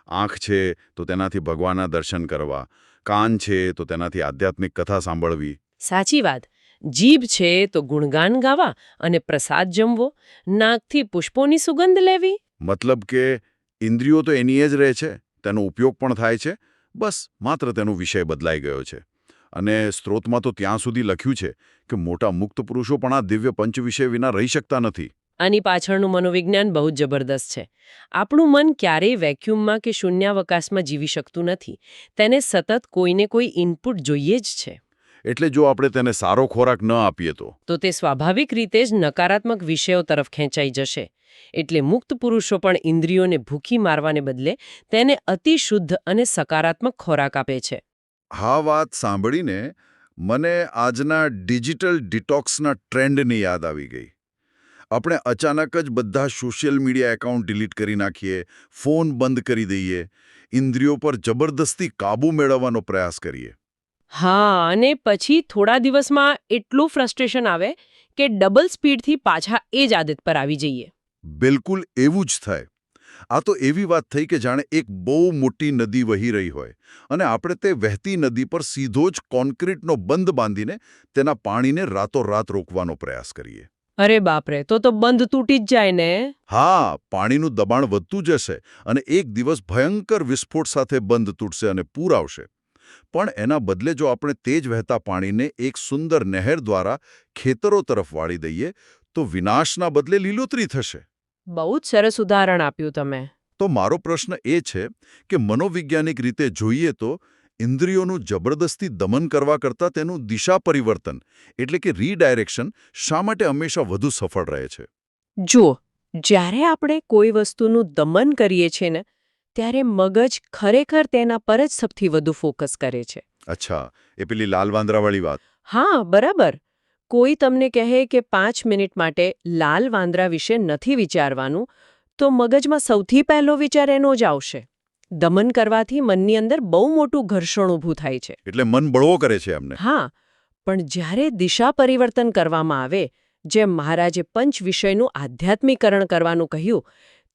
આંખ છે તો તેનાથી ભગવાનના દર્શન કરવા, કાન છે તો તેનાથી આધ્યાત્મિક કથા સાંભળવી. સાચી વાત. જીભ છે તો ગુણગાન ગાવા અને પ્રસાદ જમવો, નાકથી પુષ્પોની સુગંધ લેવી. મતલબ કે ઇન્દ્રિયો તો એની જ રહે છે, તેનો ઉપયોગ પણ થાય છે, બસ માત્ર તેનો વિષય બદલાઈ ગયો છે. અને સ્ત્રોતમાં તો ત્યાં સુધી લખ્યું છે કે મોટા મુક્ત પુરુષો પણ આ દિવ્ય પંચ વિષય વિના રહી શકતા નથી. આની પાછળનું મનોવિજ્ઞાન બહુ જ જબરદસ્ત છે. આપણું મન ક્યારેય વેક્યુમમાં કે શૂન્યાવકાશમાં જીવી શકતું નથી. તેને સતત કોઈને કોઈ ઇનપુટ જોઈએ જ છે. એટલે જો આપણે તેને સારો ખોરાક ન આપીએ તો તે સ્વાભાવિક રીતે જ નકારાત્મક વિષયો તરફ ખેંચાઈ જશે. એટલે મુક્ત પુરુષો પણ ઇન્દ્રિયોને ભૂખી મારવાને બદલે તેને અતિ શુદ્ધ અને સકારાત્મક ખોરાક આપે છે. હા, વાત સાંભળીને મને આજના ડિજિટલ ડિટોક્સના ટ્રેન્ડની યાદ આવી ગઈ. આપણે અચાનક જ બધા સોશિયલ મીડિયા એકાઉન્ટ ડિલીટ કરી નાખીએ, ફોન બંધ કરી દઈએ, ઇન્દ્રિયો પર જબરદસ્તી કાબૂ મેળવવાનો પ્રયાસ કરીએ. હા, અને પછી થોડા દિવસમાં એટલું ફ્રસ્ટ્રેશન આવે કે ડબલ સ્પીડથી પાછા એ જ આદત પર આવી જઈએ. બિલકુલ એવું જ થાય. આ તો એવી વાત થઈ કે જાણે એક બહુ મોટી નદી વહી રહી હોય અને આપણે તે વહેતી નદી પર સીધો જ કોન્ક્રીટનો બંધ બાંધીને તેના પાણીને રાતોરાત રોકવાનો પ્રયાસ કરીએ. અરે બાપરે, તો બંધ તૂટી જ જાય ને. હા, પાણીનું દબાણ વધતું જશે અને એક દિવસ ભયંકર વિસ્ફોટ સાથે બંધ તૂટશે અને પૂર આવશે. પણ એના બદલે જો આપણે તેજ વહેતા પાણીને એક સુંદર નહેર દ્વારા ખેતરો તરફ વાળી દઈએ તો વિનાશના બદલે લીલોતરી થશે. બહુ જ સરસ ઉદાહરણ આપ્યું તમે. તો મારો પ્રશ્ન એ છે કે મનોવૈજ્ઞાનિક રીતે જોઈએ તો ઇન્દ્રિયોનું જબરદસ્તી દમન કરવા કરતાં તેનું દિશા પરિવર્તન એટલે કે રીડાયરેક્શન શા માટે હંમેશા વધુ સફળ રહે છે? જુઓ, જ્યારે આપણે કોઈ વસ્તુનું દમન કરીએ છીએ ને ત્યારે મગજ ખરેખર તેના પર જ સૌથી વધુ ફોકસ કરે છે. અચ્છા, એ પેલી લાલ વાંદરાવાળી વાત. હા, બરાબર. કોઈ તમને કહે કે 5 મિનિટ માટે લાલ વાંદરા વિશે નથી વિચારવાનું તો મગજમાં સૌથી પહેલો વિચાર એનો જ આવશે. દમન કરવાથી મનની અંદર બહુ મોટું ઘર્ષણ ઊભું થાય છે. એટલે મન બળવો કરે છે એમને. હા, પણ જ્યારે દિશા પરિવર્તન કરવામાં આવે, જેમ મહારાજે પંચ વિષયનું આધ્યાત્મીકરણ કરવાનું કહ્યું,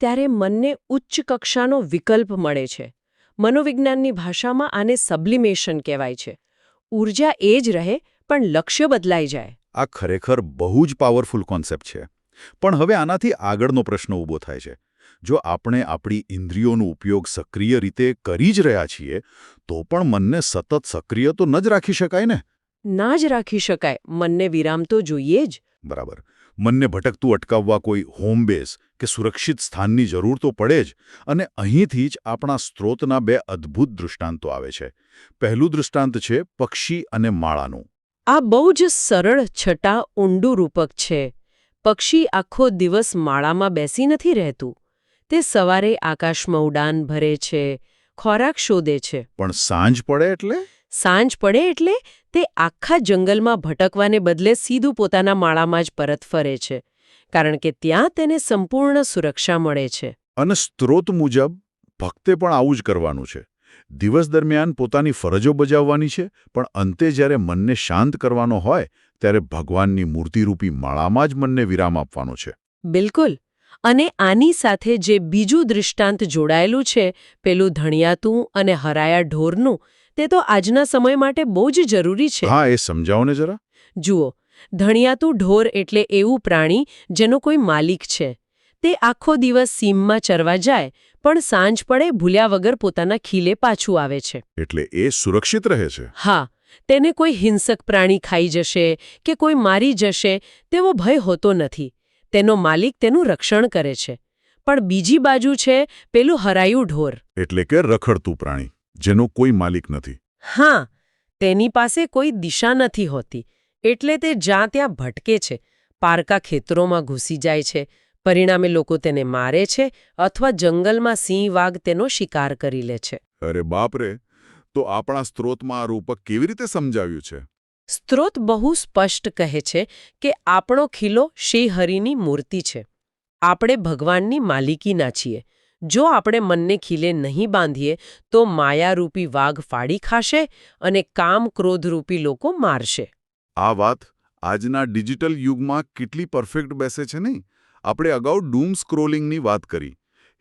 ત્યારે મનને ઉચ્ચ કક્ષાનો વિકલ્પ મળે છે. મનોવિજ્ઞાનની ભાષામાં આને સબ્લિમેશન કહેવાય છે. ઊર્જા એ જ રહે પણ લક્ષ્ય બદલાઈ જાય. આ ખરેખર બહુ જ પાવરફુલ કોન્સેપ્ટ છે. પણ હવે આનાથી આગળનો પ્રશ્ન ઊભો થાય છે. જો આપણે આપણી ઇન્દ્રિયોનો ઉપયોગ સક્રિય રીતે કરી જ રહ્યા છીએ તો પણ મનને સતત સક્રિય તો ન જ રાખી શકાય ને? ના જ રાખી શકાય. મનને વિરામ તો જોઈએ જ. બરાબર. મનને ભટકતું અટકાવવા કોઈ હોમ બેઝ કે સુરક્ષિત સ્થાનની જરૂર તો પડે જ. અને અહીંથી જ આપણા સ્ત્રોતના બે અદ્ભુત દૃષ્ટાંતો આવે છે. પહેલું દૃષ્ટાંત છે પક્ષી અને માળાનું. આ બહુ જ સરળ છટા ઊંડું રૂપક છે. પક્ષી આખો દિવસ માળામાં બેસી નથી રહેતું. તે સવારે આકાશમાં ઉડાન ભરે છે, ખોરાક શોધે છે. પણ સાંજ પડે એટલે? સાંજ પડે એટલે તે આખા જંગલમાં ભટકવાને બદલે સીધું પોતાના માળામાં જ પરત ફરે છે. કારણ કે ત્યાં તેને સંપૂર્ણ સુરક્ષા મળે છે. અને સ્ત્રોત મુજબ ભક્તે પણ આવું જ કરવાનું છે. દિવસ દરમિયાન પોતાની ફરજો બજાવવાની છે, પણ અંતે જ્યારે મનને શાંત કરવાનો હોય ત્યારે ભગવાનની મૂર્તિરૂપી માળામાં જ મનને વિરામ આપવાનો છે. બિલકુલ. અને આની સાથે જે બીજું દૃષ્ટાંત જોડાયેલું છે, પેલું ધણિયાતું અને હરાયા ઢોરનું, તે તો આજના સમય માટે બહુ જ જરૂરી છે. હા, એ સમજાવો ને જરા. જુઓ, ધણિયાતું ઢોર એટલે એવું પ્રાણી જેનો કોઈ માલિક છે. તે આખો દિવસ સીમમાં ચરવા જાય, પણ સાંજ પડે ભૂલ્યા વગર પોતાના ખીલે પાછું આવે છે. એટલે એ સુરક્ષિત રહે છે. હા, તેને કોઈ હિંસક પ્રાણી ખાઈ જશે કે કોઈ મારી જશે તેવો ભય હોતો નથી. તેનો માલિક તેનું રક્ષણ કરે છે. પણ બીજી બાજુ છે પેલું હરાયું ઢોર. એટલે કે રખડતું પ્રાણી, જેનો કોઈ માલિક નથી. હા, તેની પાસે કોઈ દિશા નથી હોતી. એટલે તે જ્યાં ત્યાં ભટકે છે, પારકા ખેતરોમાં ઘૂસી જાય છે. પરિણામે લોકો તેને મારે છે અથવા જંગલમાં સિંહ વાઘ તેનો શિકાર કરી લે છે. અરે બાપરે! તો આપણા સ્ત્રોતમાં આ રૂપક કેવી રીતે સમજાવ્યું છે? સ્ત્રોત બહુ સ્પષ્ટ કહે છે કે આપણો ખીલો શ્રીહરિની મૂર્તિ છે. આપણે ભગવાનની માલિકીના છીએ. જો આપણે મનને ખીલે નહીં બાંધીએ તો માયારૂપી વાઘ ફાડી ખાશે અને કામ ક્રોધરૂપી લોકો મારશે. આ વાત આજના ડિજિટલ યુગમાં કેટલી પરફેક્ટ બેસે છે નહીં? આપણે અગાઉ ડૂમ સ્ક્રોલિંગની વાત કરી.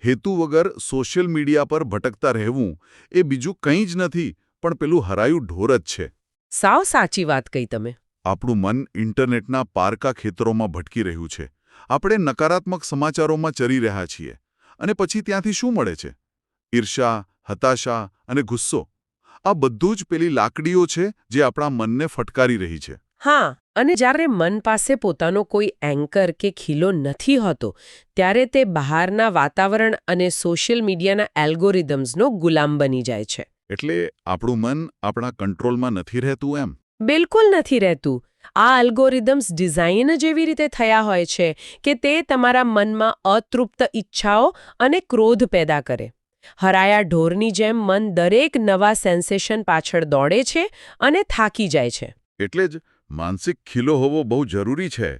હેતુ વગર સોશિયલ મીડિયા પર ભટકતા રહેવું એ બીજું કંઈ જ નથી પણ પેલું હરાયું ઢોર જ છે. સાવ સાચી વાત કહી તમે. આપણું મન ઇન્ટરનેટના પારકા ખેતરોમાં ભટકી રહ્યું છે. આપણે નકારાત્મક સમાચારોમાં ચરી રહ્યા છીએ. અને પછી ત્યાંથી શું મળે છે? ઈર્ષા, હતાશા અને ગુસ્સો. આ બધું જ પેલી લાકડીઓ છે જે આપણા મનને ફટકારી રહી છે. હા, અને જ્યારે મન પાસે પોતાનો કોઈ એન્કર કે ખીલો નથી હોતો ત્યારે તે બહારના વાતાવરણ અને સોશિયલ મીડિયાના એલ્ગોરિધમ્સનો ગુલામ બની જાય છે. એટલે આપણું મન આપણા કંટ્રોલમાં નથી રહેતું એમ? બિલકુલ નથી રહેતું. આ એલ્ગોરિધમ્સ ડિઝાઇન જ એવી રીતે થયા હોય છે કે તે તમારા મનમાં અતૃપ્ત ઈચ્છાઓ અને ક્રોધ પેદા કરે. હરાયા ઢોરની જેમ મન દરેક નવા સેન્સેશન પાછળ દોડે છે અને થાકી જાય છે. એટલે જ માનસિક ખીલો હોવો બહુ જરૂરી છે,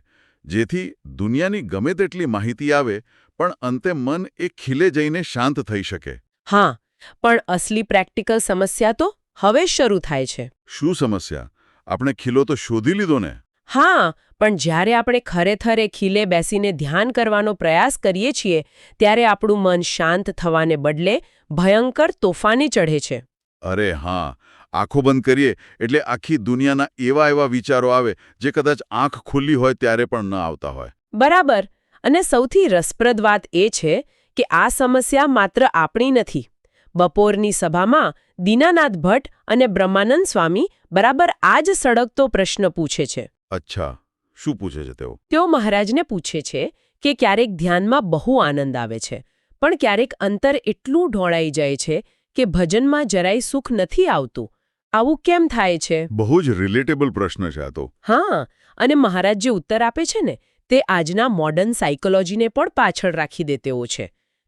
જેથી દુનિયાની ગમે તેટલી માહિતી આવે પણ અંતે મન એ ખીલે જઈને શાંત થઈ શકે. હા, પણ અસલી પ્રેક્ટિકલ સમસ્યા તો હવે શરૂ થાય છે. શું સમસ્યા? આપણે ખીલો તો શોધી લીધો ને? હા, પણ જ્યારે આપણે ખરેખર એ ખીલે બેસીને ધ્યાન કરવાનો પ્રયાસ કરીએ છીએ ત્યારે આપણું મન શાંત થવાને બદલે ભયંકર તોફાની ચઢે છે. અરે હા, આંખો બંધ કરીએ એટલે આખી દુનિયાના એવા વિચારો આવે જે કદાચ આંખ ખુલ્લી હોય ત્યારે પણ ન આવતા હોય. બરાબર. અને સૌથી રસપ્રદ વાત એ છે કે આ સમસ્યા માત્ર આપણી નથી, બપોરની સભામાં દીનાનાથ ભટ્ટ અને બ્રહ્માનંદ સ્વામી બરાબર આ જ સળગતો પ્રશ્ન પૂછે છે. અચ્છા, શું પૂછે છે તેઓ? તેઓ મહારાજને પૂછે છે કે ક્યારેક ધ્યાનમાં બહુ આનંદ આવે છે, પણ ક્યારેક અંતર એટલું ઢોળાઈ જાય છે કે ભજનમાં જરાય સુખ નથી આવતું. આવું કેમ થાય છે? બહુ જ રિલેટેબલ પ્રશ્ન છે આ તો. હા, અને મહારાજ જે ઉત્તર આપે છે ને તે આજના મોડર્ન સાયકોલોજીને પણ પાછળ રાખી દે તેવો છે.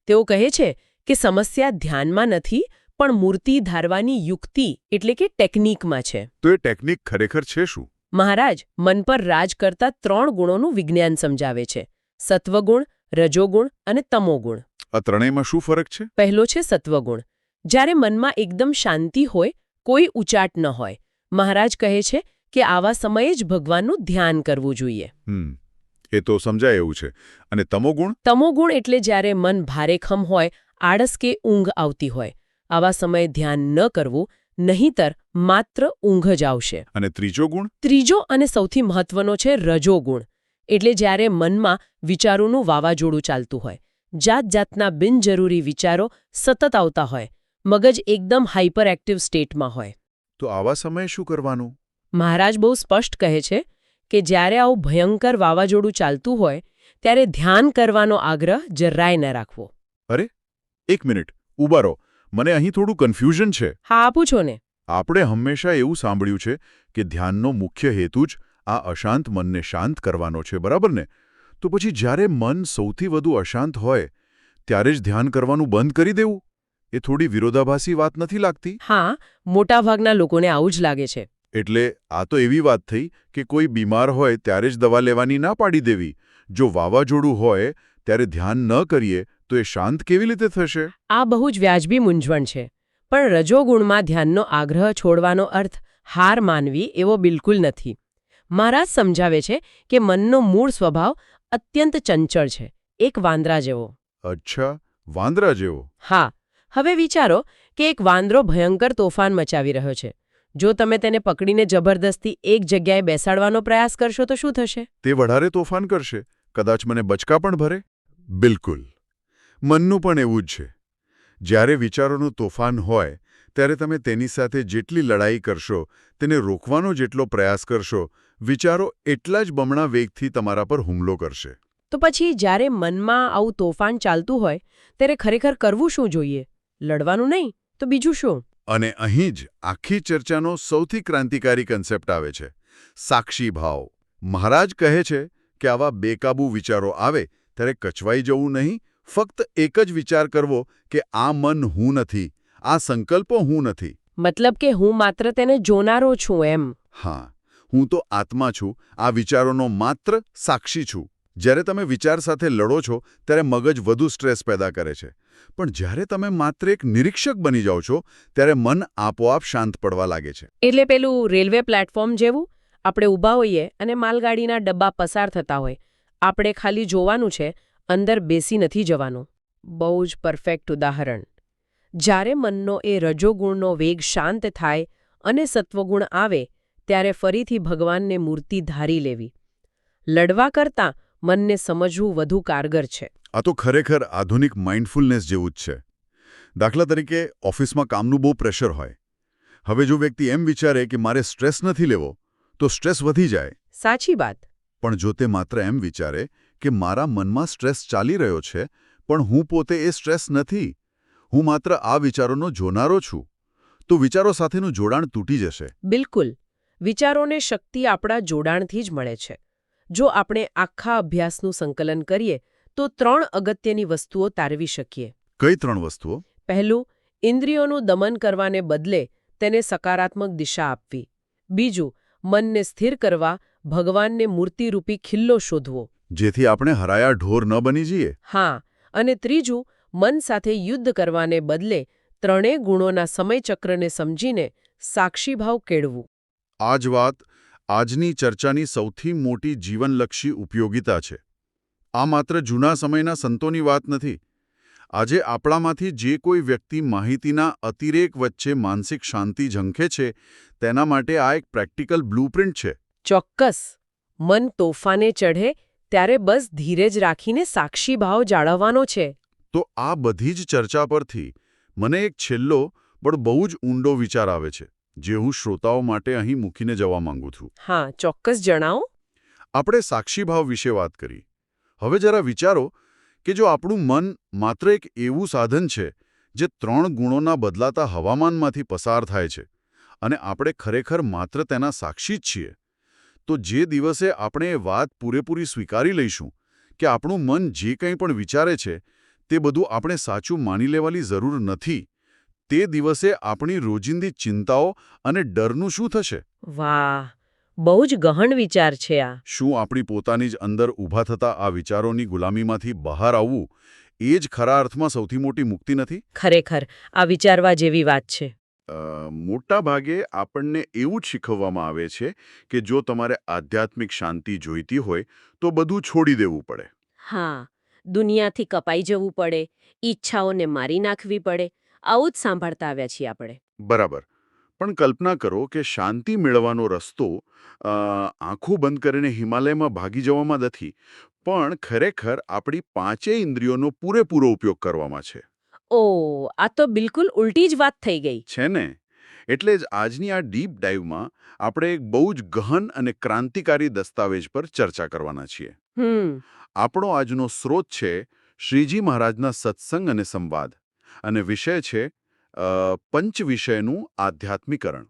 તેઓ કહે છે કે સમસ્યા ધ્યાનમાં નથી, પણ મૂર્તિ ધારવાની યુક્તિ એટલે કે ટેકનિકમાં છે. તો એ ટેકનિક ખરેખર છે શું? મહારાજ મન પર રાજ કરતા 3 ગુણોનું વિજ્ઞાન સમજાવે છે: સત્વગુણ, રજોગુણ અને તમોગુણ. આ ત્રણેયમાં શું ફરક છે? પહેલો છે સત્વગુણ. જ્યારે મનમાં એકદમ શાંતિ હોય, કોઈ ઉચાટ ન હોય, મહારાજ કહે છે કે આવા સમયે જ ભગવાનનું ધ્યાન કરવું જોઈએ. એ તો સમજાય એવું છે. અને તમોગુણ? તમોગુણ એટલે જ્યારે મન ભારેખમ હોય, આળસ કે ઊંઘ આવતી હોય. આવા સમયે ધ્યાન ન કરવું, નહીંતર માત્ર ઊંઘ જ આવશે. અને ત્રીજો ગુણ? ત્રીજો અને સૌથી મહત્વનો છે રજોગુણ. એટલે જ્યારે મનમાં વિચારોનું વાવાઝોડું ચાલતું હોય, જાતજાતના બિનજરૂરી વિચારો સતત આવતા હોય, મગજ એકદમ હાઇપર એક્ટિવ સ્ટેટમાં હોય. તો આવા સમયે શું કરવાનું? મહારાજ બહુ સ્પષ્ટ કહે છે કે જ્યારે આવું ભયંકર વાવાઝોડું ચાલતું હોય ત્યારે ધ્યાન કરવાનો આગ્રહ જરાય ન રાખવો. અરે, એક મિનિટ, ઊભા રહો. મને અહીં થોડું કન્ફ્યુઝન છે. હા, પૂછો ને. આપણે હંમેશા એવું સાંભળ્યું છે કે ધ્યાનનો મુખ્ય હેતુ જ આ અશાંત મનને શાંત કરવાનો છે, બરાબર ને? તો પછી જ્યારે મન સૌથી વધુ અશાંત હોય ત્યારે જ ધ્યાન કરવાનું બંધ કરી દેવું, એ થોડી વિરોધાભાસી વાત નથી લાગતી? હા, મોટાભાગના લોકોને આવું જ લાગે છે. એટલે આ તો એવી વાત થઈ કે કોઈ બીમાર હોય ત્યારે જ દવા લેવાની ના પાડી દેવી. જો વાવાઝોડું હોય ત્યારે ધ્યાન ન કરીએ તો એ શાંત કેવી રીતે થશે? આ બહુ જ વ્યાજબી મૂંઝવણ છે. પણ રજોગુણમાં ધ્યાનનો આગ્રહ છોડવાનો અર્થ હાર માનવી એવો બિલકુલ નથી. મહારાજ સમજાવે છે કે મનનો મૂળ સ્વભાવ અત્યંત ચંચળ છે, એક વાંદરા જેવો. અચ્છા, વાંદરા જેવો? હા. હવે વિચારો કે એક વાંદરો ભયંકર તોફાન મચાવી રહ્યો છે. જો તમે તેને પકડીને જબરદસ્તી એક જગ્યાએ બેસાડવાનો પ્રયાસ કરશો તો શું થશે? તે વધારે તોફાન કરશે, કદાચ મને બચકા પણ ભરે. બિલકુલ. મનનું પણ એવું જ છે. જ્યારે વિચારોનું તોફાન હોય ત્યારે તમે તેની સાથે જેટલી લડાઈ કરશો, તેને રોકવાનો જેટલો પ્રયાસ કરશો, વિચારો એટલા જ બમણા વેગથી તમારા પર હુમલો કરશે. તો પછી જ્યારે મનમાં આવું તોફાન ચાલતું હોય ત્યારે ખરેખર કરવું શું જોઈએ? લડવાનું નહીં તો બીજું શું? અને અહીં જ આખી ચર્ચાનો સૌથી ક્રાંતિકારી કન્સેપ્ટ આવે છે: સાક્ષી ભાવ. મહારાજ કહે છે કે આવા બેકાબૂ વિચારો આવે ત્યારે કચવાઈ જવું નહીં, ફક્ત એક જ વિચાર કરવો કે આ મન હું નથી, આ સંકલ્પો હું નથી. મતલબ કે હું માત્ર તેને જોનારો છું એમ. હા, હું તો આત્મા છું, આ વિચારોનો માત્ર સાક્ષી છું. જ્યારે તમે વિચાર સાથે લડો છો ત્યારે મગજ વધુ સ્ટ્રેસ પેદા કરે છે. પણ જ્યારે તમે માત્ર એક નિરીક્ષક બની જાઓ છો ત્યારે મન આપોઆપ શાંત પડવા લાગે છે. એટલે પેલું રેલવે પ્લેટફોર્મ જેવું, આપણે ઊભા હોઈએ અને માલગાડીના ડબ્બા પસાર થતા હોય, આપણે ખાલી જોવાનું છે, અંદર બેસી નથી જવાનું. બહુ જ પરફેક્ટ ઉદાહરણ. જ્યારે મનનો એ રજોગુણનો વેગ શાંત થાય અને સત્વગુણ આવે ત્યારે ફરીથી ભગવાનને મૂર્તિ ધારી લેવી. લડવા કરતાં મનને સમજવું વધુ કારગર છે. આ તો ખરેખર આધુનિક માઇન્ડફુલનેસ જેવું જ છે. દાખલા તરીકે ઓફિસમાં કામનું બહુ પ્રેશર હોય. હવે જો વ્યક્તિ એમ વિચારે કે મારે સ્ટ્રેસ નથી લેવો, તો સ્ટ્રેસ વધી જાય. સાચી વાત. પણ જો તે માત્ર એમ વિચારે કે મારા મનમાં સ્ટ્રેસ ચાલી રહ્યો છે, પણ હું પોતે એ સ્ટ્રેસ નથી, હું માત્ર આ વિચારોનો જોનારો છું, તો વિચારો સાથેનું જોડાણ તૂટી જશે. બિલકુલ. વિચારોને શક્તિ આપણા જોડાણથી જ મળે છે. જો આપણે આખા અભ્યાસનું સંકલન કરીએ તો 3 અગત્યની વસ્તુઓ તારવી શકીએ. કઈ 3 વસ્તુઓ? પહેલું, ઇન્દ્રિયોનું દમન કરવાને બદલે તેને સકારાત્મક દિશા આપવી. બીજું, મનને સ્થિર કરવા ભગવાનને મૂર્તિરૂપી ખિલ્લો શોધવો. જેથી આપણે હરાયા ઢોર ન બની જઈએ. હા, અને ત્રીજું, મન સાથે યુદ્ધ કરવાને બદલે 3 ગુણોના સમયચક્રને સમજીને સાક્ષીભાવ કેળવું. આ જ વાત આજની ચર્ચાની સૌથી મોટી જીવનલક્ષી ઉપયોગિતા છે. આ માત્ર જૂના સમયના સંતોની વાત નથી. આજે આપણામાંથી જે કોઈ વ્યક્તિ માહિતીના અતિરેક વચ્ચે માનસિક શાંતિ ઝંખે છે, તેના માટે આ એક પ્રેક્ટિકલ બ્લુપ્રિન્ટ છે. ચોક્કસ. મન તોફાને ચઢે ત્યારે બસ ધીરજ રાખીને સાક્ષીભાવ જાળવવાનો છે. તો આ બધી જ ચર્ચા પરથી મને એક છેલ્લો પણ બહુ જ ઊંડો વિચાર આવે છે, જે હું શ્રોતાઓ માટે અહીં મૂકીને જવા માંગુ છું. હા, ચોક્કસ જણાવો. આપણે સાક્ષીભાવ વિશે વાત કરી. હવે જરા વિચારો કે જો આપણું મન માત્ર એક એવું સાધન છે જે 3 ગુણોના બદલાતા હવામાનમાંથી પસાર થાય છે અને આપણે ખરેખર માત્ર તેના સાક્ષી જ છીએ, તો જે દિવસે આપણે એ વાત પૂરેપૂરી સ્વીકારી લઈશું કે આપણું મન જે કંઈ પણ વિચારે છે તે બધું આપણે સાચું માની લેવાની જરૂર નથી, તે દિવસે આપણી રોજિંદી ચિંતાઓ અને ડરનું શું થશે? વાહ, બહુ જ ગહન વિચાર છે આ. શું આપણી પોતાની જ અંદર ઊભા થતા આ વિચારોની ગુલામીમાંથી બહાર આવવું એ જ ખરા અર્થમાં સૌથી મોટી મુક્તિ નથી? ખરેખર આ વિચારવા જેવી વાત છે. મોટા ભાગે આપણને એવું જ શીખવવામાં આવે છે કે જો તમારે આધ્યાત્મિક શાંતિ જોઈતી હોય તો બધું છોડી દેવું પડે. હા, દુનિયાથી કપાઈ જવું પડે, ઈચ્છાઓને મારી નાખવી પડે, આવું જ સાંભળતા આવ્યા છીએ આપણે. બરાબર. પણ કલ્પના કરો કે શાંતિ મેળવવાનો રસ્તો આંખો બંધ કરીને હિમાલયમાં ભાગી જવામાં નથી, પણ ખરેખર આપણી 5 ઇન્દ્રિયોનો પૂરેપૂરો ઉપયોગ કરવામાં છે. ઓહ, આ તો બિલકુલ ઉલટી જ વાત થઈ ગઈ. છે ને? એટલે જ આજની આ ડીપ ડાઈવમાં આપણે એક બહુ જ ગહન અને ક્રાંતિકારી દસ્તાવેજ પર ચર્ચા કરવાના છીએ. આપણો આજનો સ્રોત છે શ્રીજી મહારાજના સત્સંગ અને સંવાદ, અને વિષય છે પંચ વિષયનું આધ્યાત્મીકરણ,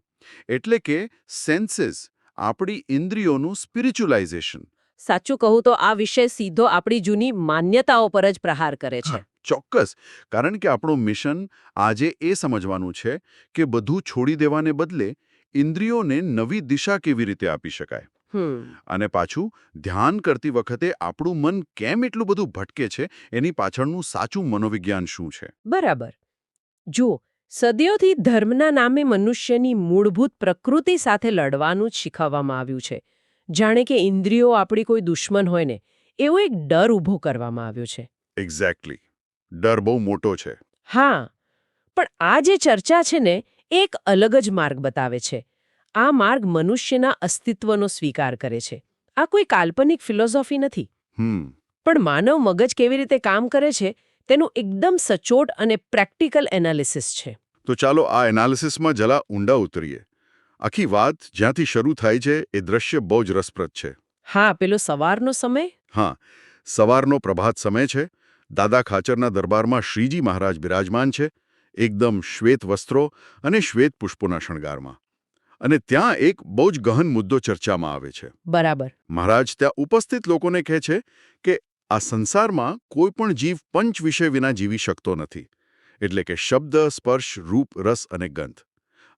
એટલે કે સેન્સીસ, આપણી ઇન્દ્રિયોનું સ્પિરિચ્યુલાઇઝેશન. સાચું કહું તો આ વિષય સીધો આપણી જૂની માન્યતાઓ પર જ પ્રહાર કરે છે. ચોક્કસ, કારણ કે આપણું મિશન આજે એ સમજવાનું છે કે બધું છોડી દેવાને બદલે ઇન્દ્રિયોને નવી દિશા કેવી રીતે આપી શકાય. અને પાછું ધ્યાન કરતી વખતે આપણું મન કેમ એટલું બધું ભટકે છે એની પાછળનું સાચું મનોવિજ્ઞાન શું છે. બરાબર. જુઓ, સદીઓથી ધર્મના નામે મનુષ્યની મૂળભૂત પ્રકૃતિ સાથે લડવાનું જ શીખવવામાં આવ્યું છે. જાણે કે ઇન્દ્રિયો આપણી કોઈ દુશ્મન હોય ને, એવો એક ડર ઊભો કરવામાં આવ્યો છે. એક્ઝેક્ટલી. ડર બહુ મોટો છે. હા, પણ આ જે ચર્ચા છે ને, એ એક અલગ જ માર્ગ બતાવે છે. આ માર્ગ મનુષ્યના અસ્તિત્વનો સ્વીકાર કરે છે. આ કોઈ કાલ્પનિક ફિલોસોફી નથી. પણ માનવ મગજ કેવી રીતે કામ કરે છે તેનું એકદમ સચોટ અને પ્રેક્ટિકલ એનાલિસિસ છે. તો ચાલો આ એનાલિસિસમાં જરા ઊંડા ઉતરીએ. આખી વાત જ્યાંથી શરૂ થાય છે એ દ્રશ્ય બહુ જ રસપ્રદ છે. હા, પેલો સવારનો સમય. હા, સવારનો પ્રભાત સમય છે. દાદા ખાચરના દરબારમાં શ્રીજી મહારાજ બિરાજમાન છે, એકદમ શ્વેત વસ્ત્રો અને શ્વેત પુષ્પોના શણગારમાં. અને ત્યાં એક બહુ જ ગહન મુદ્દો ચર્ચામાં આવે છે. બરાબર. મહારાજ ત્યાં ઉપસ્થિત લોકોને કહે છે કે આ સંસારમાં કોઈ પણ જીવ પંચ વિષય વિના જીવી શકતો નથી. એટલે કે શબ્દ, સ્પર્શ, રૂપ, રસ અને ગંધ.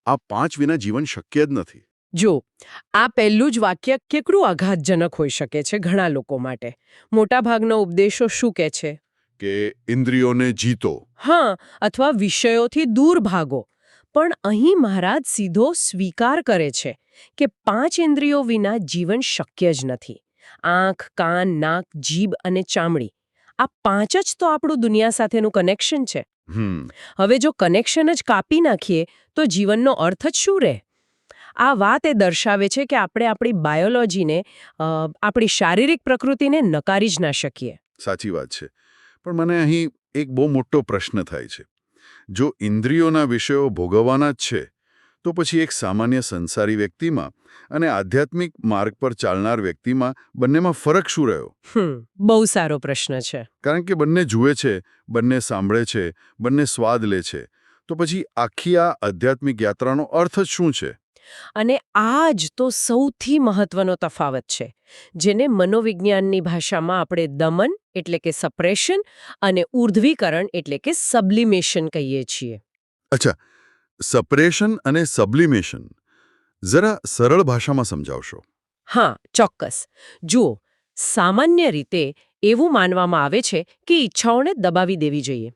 આ 5 વિના જીવન શક્ય જ નથી. જો, આ પહેલું જ વાક્ય કેટલું આઘાતજનક હોઈ શકે છે ઘણા લોકો માટે. મોટાભાગના ઉપદેશો શું કહે છે? કે ઇન્દ્રિયોને જીતો. હા, અથવા વિષયોથી દૂર ભાગો. પણ અહીં મહારાજ સીધો સ્વીકાર કરે છે કે 5 ઇન્દ્રિયો વિના જીવન શક્ય જ નથી. આંખ, કાન, નાક, જીભ અને ચામડી, આ 5 જ તો આપણું દુનિયા સાથેનું કનેક્શન છે. હવે જો કનેક્શન જ કાપી નાખીએ તો જીવનનો અર્થ જ શું રહે? આ વાત એ દર્શાવે છે કે આપણે આપણી બાયોલોજીને, આપણી શારીરિક પ્રકૃતિને નકારી જ ના શકીએ. સાચી વાત છે. પણ મને અહીં એક બહુ મોટો પ્રશ્ન થાય છે. જો ઇન્દ્રિયોના વિષયો ભોગવવાના જ છે, તો પછી એક સામાન્ય સંસારી વ્યક્તિમાં અને આધ્યાત્મિક માર્ગ પર ચાલનાર વ્યક્તિમાં બંનેમાં ફરક શું રહ્યો? બહુ સારો પ્રશ્ન છે. કારણ કે બંને જુએ છે, બંને સાંભળે છે, બંને સ્વાદ લે છે. તો પછી આખી આ આધ્યાત્મિક યાત્રાનો અર્થ જ શું છે? અને આ જ તો સૌથી મહત્વનો તફાવત છે, જેને મનોવિજ્ઞાનની ભાષામાં આપણે દમન એટલે કે સપ્રેશન અને ઉર્ધ્વીકરણ એટલે કે સબ્લિમેશન કહીએ છીએ. અચ્છા, સપ્રેશન અને સબ્લિમેશન. જરા સરળ ભાષામાં સમજાવશો. હા, ચોક્કસ. જુઓ, સામાન્ય રીતે એવું માનવામાં આવે છે કે ઈચ્છાઓને દબાવી દેવી જોઈએ.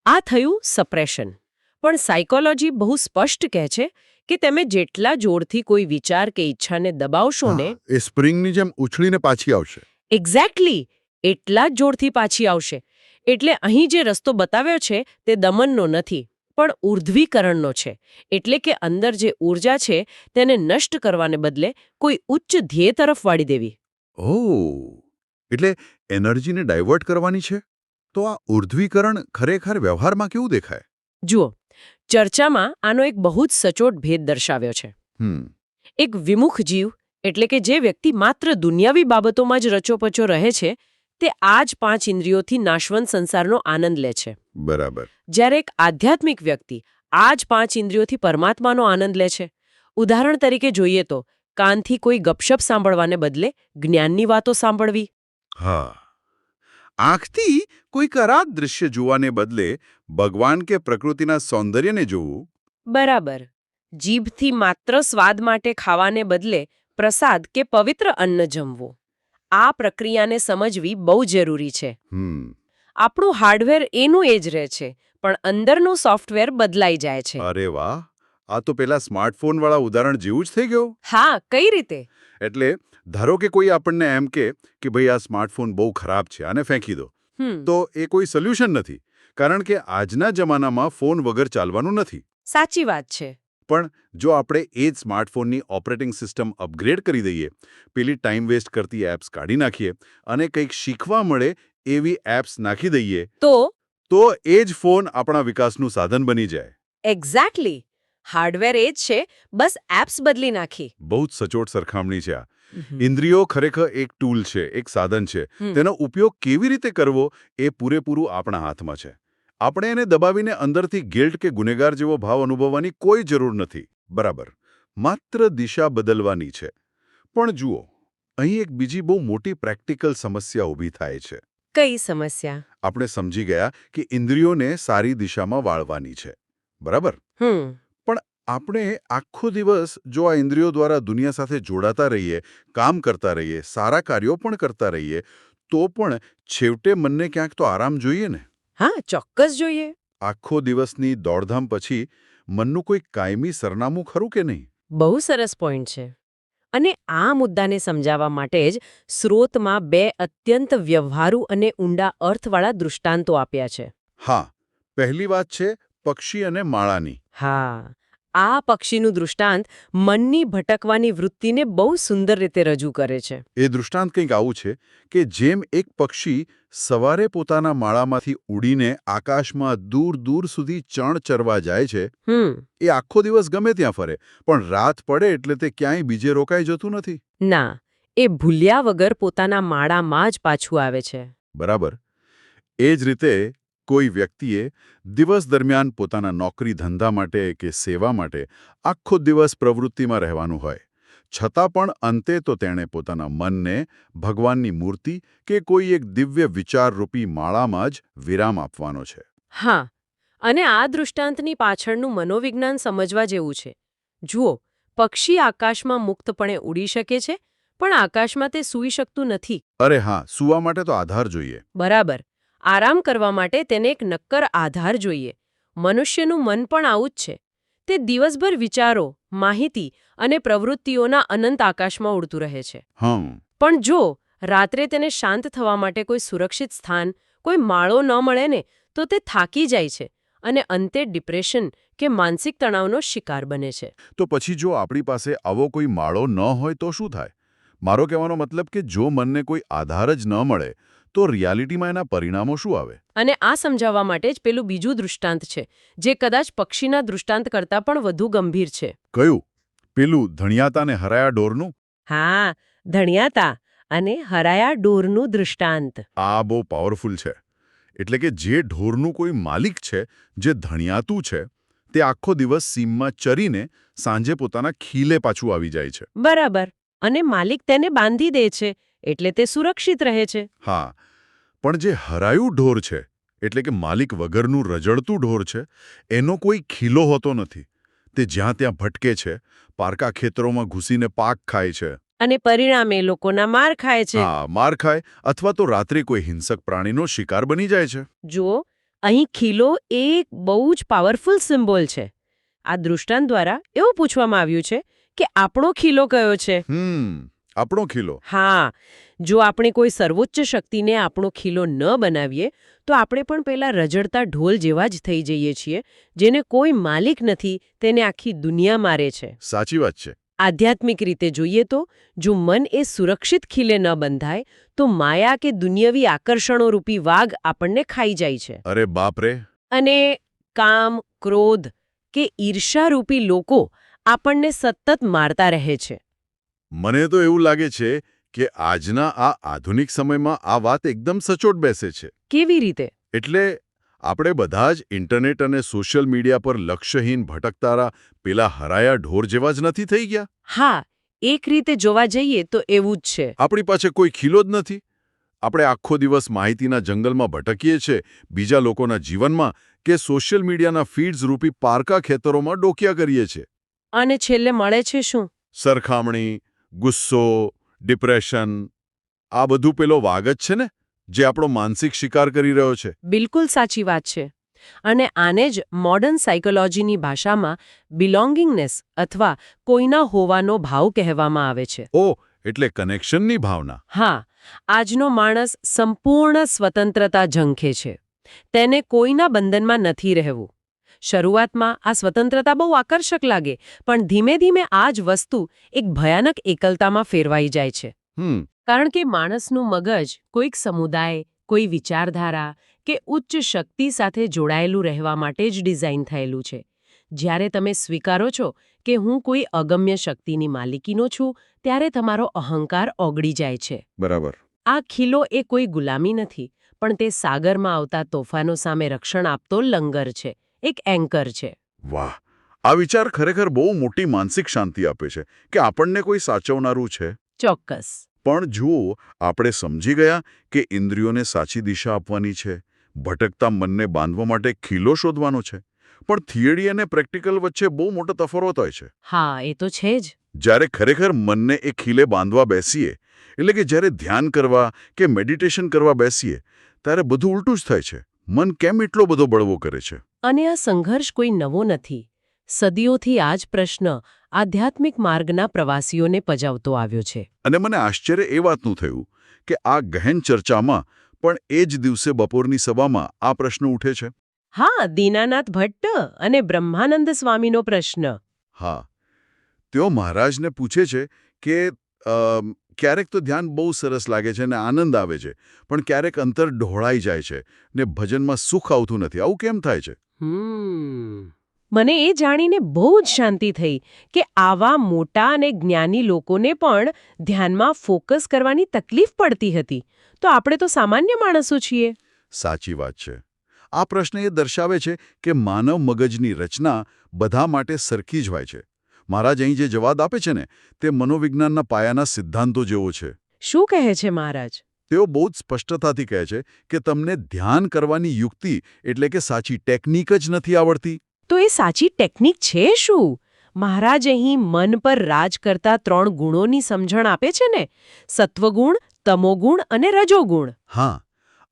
આ થયું સપ્રેશન. પણ સાયકોલોજી બહુ સ્પષ્ટ કહે છે કે તમે જેટલા જોરથી કોઈ વિચાર કે ઈચ્છાને દબાવશો ને, એ સ્પ્રિંગની જેમ ઉછળીને પાછી આવશે. એક્ઝેક્ટલી એટલા જ જોરથી પાછી આવશે. એટલે અહીં જે રસ્તો બતાવ્યો છે તે દમનનો નથી, પણ ઉર્ધ્વીકરણનો છે. એટલે કે અંદર જે ઊર્જા છે તેને નષ્ટ કરવાને બદલે કોઈ ઉચ્ચ ધ્યેય તરફ વાળી દેવી. ઓહ, એટલે એનર્જીને ડાયવર્ટ કરવાની છે. તો આ ઉર્ધ્વીકરણ ખરેખર વ્યવહારમાં કેવું દેખાય? જુઓ, ચર્ચામાં આનો એક બહુ જ સચોટ ભેદ દર્શાવ્યો છે. એક વિમુખ જીવ એટલે કે જે વ્યક્તિ માત્ર દુનિયાવી બાબતોમાં જ રચોપચો રહે છે તે આ જ 5 ઇન્દ્રિયોથી નાશવંત સંસારનો આનંદ લે છે. બરાબર. જ્યારે એક આધ્યાત્મિક વ્યક્તિ આ જ 5 ઇન્દ્રિયોથી પરમાત્માનો આનંદ લે છે. ઉદાહરણ તરીકે જોઈએ તો કાનથી કોઈ ગપશપ સાંભળવાને બદલે જ્ઞાનની વાતો સાંભળવી. હા, આંખથી કોઈ કરાત દૃશ્ય જોવાને બદલે ભગવાન કે પ્રકૃતિના સૌંદર્યને જોવું. બરાબર. જીભથી માત્ર સ્વાદ માટે ખાવાને બદલે પ્રસાદ કે પવિત્ર અન્ન જમવું. આ પ્રક્રિયાને સમજવી બહુ જરૂરી છે. આપણું હાર્ડવેર એનું એ જ રહે છે, પણ અંદરનું સોફ્ટવેર બદલાઈ જાય છે. અરે વાહ, આ તો પેલા સ્માર્ટફોનવાળા ઉદાહરણ જેવું જ થઈ ગયું. હા, કઈ રીતે? એટલે ધારો કે કોઈ આપણને એમ કે ભાઈ આ સ્માર્ટફોન બહુ ખરાબ છે આને ફેંકી દો, તો એ કોઈ સોલ્યુશન નથી, કારણ કે આજના જમાનામાં ફોન વગર ચાલવાનું નથી. સાચી વાત છે. પણ જો આપણે એ જ સ્માર્ટફોનની ઓપરેટિંગ સિસ્ટમ અપગ્રેડ કરી દઈએ, પેલી ટાઈમ વેસ્ટ કરતી એપ્સ કાઢી નાખીએ અને કંઈક શીખવા મળે એવી એપ્સ નાખી દઈએ, તો એ જ ફોન આપણા વિકાસનું સાધન બની જાય. એક્ઝેક્ટલી. હાર્ડવેર એ જ છે, બસ એપ્સ બદલી નાખી. બહુ જ સચોટ સરખામણી છે આ. ઇન્દ્રિયો ખરેખર એક ટૂલ છે, એક સાધન છે. તેનો ઉપયોગ કેવી રીતે કરવો એ પૂરેપૂરું આપણા હાથમાં છે. આપણે એને દબાવીને અંદરથી ગિલ્ટ કે ગુનેગાર જેવો ભાવ અનુભવવાની કોઈ જરૂર નથી. બરાબર. માત્ર દિશા બદલવાની છે. પણ જુઓ, અહીં એક બીજી બહુ મોટી પ્રેક્ટિકલ સમસ્યા ઊભી થાય છે. કઈ સમસ્યા? આપણે સમજી ગયા કે ઇન્દ્રિયોને સારી દિશામાં વાળવાની છે. બરાબર? પણ આપણે આખો દિવસ જો આ ઇન્દ્રિયો દ્વારા દુનિયા સાથે જોડાતા રહીએ, કામ કરતા રહીએ, સારા કાર્યો પણ કરતા રહીએ, તો પણ છેવટે મનને ક્યાંક તો આરામ જોઈએ ને. હા, ચોક્કસ જોઈએ. આખો દિવસની દોડધામ પછી મનનું કોઈ કાયમી સરનામું ખરું કે નહીં? બહુ સરસ પોઈન્ટ છે. અને આ મુદ્દાને સમજાવવા માટે જ સ્રોતમાં 2 અત્યંત વ્યવહારુ અને ઊંડા અર્થવાળા દૃષ્ટાંતો આપ્યા છે. હા, પહેલી વાત છે પક્ષી અને માળાની. હા, આ પક્ષીનું દૃષ્ટાંત મનની ભટકવાની વૃત્તિને બહુ સુંદર રીતે રજૂ કરે છે. એ દૃષ્ટાંત કંઈક આવું છે કે જેમ એક પક્ષી સવારે પોતાના માળામાંથી ઉડીને આકાશમાં દૂર દૂર સુધી ચણ ચરવા જાય છે, એ આખો દિવસ ગમે ત્યાં ફરે, પણ રાત પડે એટલે તે ક્યાંય બીજે રોકાઈ જતું નથી. ના, એ ભૂલ્યા વગર પોતાના માળામાં જ પાછું આવે છે. બરાબર. એ જ રીતે કોઈ વ્યક્તિએ દિવસ દરમિયાન પોતાના નોકરી ધંધા માટે કે સેવા માટે આખો દિવસ પ્રવૃત્તિમાં રહેવાનું હોય, છતાં પણ અંતે તો તેણે પોતાના મનને ભગવાનની મૂર્તિ કે કોઈ એક દિવ્ય વિચારરૂપી માળામાં જ વિરામ આપવાનો છે. હા, અને આ દૃષ્ટાંતની પાછળનું મનોવિજ્ઞાન સમજવા જેવું છે. જુઓ, પક્ષી આકાશમાં મુક્તપણે ઉડી શકે છે, પણ આકાશમાં તે સૂઈ શકતું નથી. અરે હા, સૂવા માટે તો આધાર જોઈએ. બરાબર. આરામ કરવા માટે તેને એક નક્કર આધાર જોઈએ. મનુષ્યનું મન પણ આવું જ છે. તે દિવસભર વિચારો, માહિતી અને પ્રવૃત્તિઓના અનંત આકાશમાં ઉડતું રહે છે. પણ જો રાત્રે તેને શાંત થવા માટે કોઈ સુરક્ષિત સ્થાન, કોઈ માળો ન મળે ને, તો તે થાકી જાય છે અને અંતે ડિપ્રેશન કે માનસિક તણાવનો શિકાર બને છે. તો પછી જો આપણી પાસે આવો કોઈ માળો ન હોય તો શું થાય? મારો કહેવાનો મતલબ કે જો મનને કોઈ આધાર જ ન મળે તો રિયાલિટીમાં એના પરિણામો શું આવે? અને આ સમજાવવા માટે જ પેલું બીજું દૃષ્ટાંત છે, જે કદાચ પક્ષીના દૃષ્ટાંત કરતાં પણ વધુ ગંભીર છે. કયું? પેલું ધણિયાતા ને હરાયા ઢોરનું? હા, ધણિયાતા અને હરાયા ઢોરનું દૃષ્ટાંત. આ બહુ પાવરફુલ છે. એટલે કે જે ઢોરનું કોઈ માલિક છે, જે ધણિયાતું છે, તે આખો દિવસ સીમમાં ચરીને સાંજે પોતાના ખીલે પાછું આવી જાય છે. બરાબર. અને માલિક તેને બાંધી દે છે, એટલે તે સુરક્ષિત રહે છે. હા, પણ જે હરાયું ઢોર છે, એટલે કે માલિક વગરનું રજળતું ઢોર છે, એનો કોઈ ખીલો હોતો નથી. તે જ્યાં ત્યાં ભટકે છે, પારકા ખેતરોમાં ઘૂસીને પાક ખાય છે. અને પરિણામે લોકોના માર ખાય છે. હા, માર ખાય અથવા તો રાત્રે કોઈ હિંસક પ્રાણીનો શિકાર બની જાય છે. જુઓ, અહીં ખીલો એક બહુ જ પાવરફુલ સિમ્બોલ છે. આ દૃષ્ટાંત દ્વારા એવું પૂછવામાં આવ્યું છે કે આપણો ખીલો કયો છે? આપણો ખીલો. હા, જો આપણે કોઈ સર્વોચ્ચ શક્તિને આપણો ખીલો ન બનાવીએ તો આપણે પણ પેલા રજડતા ઢોલ જેવા જ થઈ જઈએ છીએ, જેને કોઈ માલિક નથી, તેને આખી દુનિયા મારે છે. સાચી વાત છે. આધ્યાત્મિક રીતે જોઈએ તો જો મન એ સુરક્ષિત ખીલે ન બંધાય તો માયા કે દુનિયાવી આકર્ષણો રૂપી વાઘ આપણને ખાઈ જાય છે. અરે બાપ રે! અને કામ, ક્રોધ કે ઈર્ષારૂપી લોકો આપણને સતત મારતા રહે છે. મને તો એવું લાગે છે કે આજના આ આધુનિક સમયમાં આ વાત એકદમ સચોટ બેસે છે. કેવી રીતે? એટલે આપણે બધા જ ઇન્ટરનેટ અને સોશિયલ મીડિયા પર લક્ષ્યહીન ભટકતારા પેલા હરાયા ઢોર જેવા જ નથી થઈ ગયા. હા, એક રીતે જોવા જઈએ તો એવું જ છે. આપણી પાસે કોઈ ખીલો જ નથી. આપણે આખો દિવસ માહિતીના જંગલમાં ભટકીએ છીએ, બીજા લોકોના જીવનમાં કે સોશિયલ મીડિયાના ફીડ્સ રૂપી પારકા ખેતરોમાં ડોકિયા કરીએ છીએ. અને છેલ્લે મળે છે શું? સરખામણી, ગુસ્સો, ડિપ્રેશન, આ બધું પેલો વાગ જ છે ને, જે આપણો માનસિક શિકાર કરી રહ્યો છે. બિલકુલ સાચી વાત છે. અને આને જ મોડર્ન સાયકોલોજીની ભાષામાં બિલોંગિંગનેસ અથવા કોઈના હોવાનો ભાવ કહેવામાં આવે છે. ઓહ, એટલે કનેક્શનની ભાવના. હા, આજનો માણસ સંપૂર્ણ સ્વતંત્રતા ઝંખે છે. તેને કોઈના બંધનમાં નથી રહેવું. શરૂઆતમાં આ સ્વતંત્રતા બહુ આકર્ષક લાગે, પણ ધીમે ધીમે આ જ વસ્તુ એક ભયાનક એકલતામાં ફેરવાઈ જાય છે. કારણ કે માણસનું મગજ કોઈક સમુદાય, કોઈ વિચારધારા કે ઉચ્ચ શક્તિ સાથે જોડાયેલું રહેવા માટે જ ડિઝાઇન થયેલું છે. જ્યારે તમે સ્વીકારો છો કે હું કોઈ અગમ્ય શક્તિની માલિકીનો છું, ત્યારે તમારો અહંકાર ઓગળી જાય છે. બરાબર. આ ખીલો એ કોઈ ગુલામી નથી, પણ તે સાગરમાં આવતા તોફાનો સામે રક્ષણ આપતો લંગર છે, એક એન્કર છે. વાહ, આ વિચાર ખરેખર બહુ મોટી માનસિક શાંતિ આપે છે કે આપણને કોઈ સાચવનારું છે. ચોક્કસ. પણ જો આપણે સમજી ગયા કે ઇન્દ્રિયોને સાચી દિશા આપવાની છે, ભટકતા મનને બાંધવા માટે ખીલો શોધવાનો છે, પણ થિયરી અને પ્રેક્ટિકલ વચ્ચે બહુ મોટો તફાવત હોય છે. હા, એ તો છે જ. જ્યારે ખરેખર મનને એક ખીલે બાંધવા બેસીએ, એટલે કે જ્યારે ધ્યાન કરવા કે મેડિટેશન કરવા બેસીએ, ત્યારે બધું ઉલટું જ થાય છે. મન કેમ એટલો બધો બળવો કરે છે? અને આ સંઘર્ષ કોઈ નવો નથી. સદીઓથી આ જ પ્રશ્ન આધ્યાત્મિક માર્ગના પ્રવાસીઓને પજાવતો આવ્યો છે. અને મને આશ્ચર્ય એ વાતનું થયું કે આ ગહેન ચર્ચામાં પણ એ જ દિવસે બપોરની સભામાં આ પ્રશ્ન ઉઠે છે. હા, દીનાનાથ ભટ્ટ અને બ્રહ્માનંદ સ્વામીનો પ્રશ્ન. હા, તેઓ મહારાજને પૂછે છે કે ક્યારેક તો ધ્યાન બહુ સરસ લાગે છે અને આનંદ આવે છે, પણ ક્યારેક અંતર ઢોળાઈ જાય છે ને ભજનમાં સુખ આવતું નથી. આવું કેમ થાય છે? મને એ જાણીને બહુ જ શાંતિ થઈ કે આવા મોટા અને જ્ઞાની લોકોને પણ ધ્યાનમાં ફોકસ કરવાની તકલીફ પડતી હતી. તો આપણે તો સામાન્ય માણસો છીએ. સાચી વાત છે. આ પ્રશ્ન એ દર્શાવે છે કે માનવ મગજની રચના બધા માટે સરખી જ હોય છે. મહારાજ અહીં જે જવાબ આપે છે ને, તે મનોવિજ્ઞાનના પાયાના સિદ્ધાંતો જેવો છે. શું કહે છે મહારાજ? તેઓ બહુ જ સ્પષ્ટતાથી કહે છે કે તમને ધ્યાન કરવાની યુક્તિ એટલે કે સાચી ટેકનિક જ નથી આવડતી. તો એ સાચી ટેકનિક છે શું? મહારાજ અહીં મન પર રાજ કરતા 3 ગુણોની સમજણ આપે છે ને, સત્વગુણ, તમોગુણ અને રજોગુણ. હા,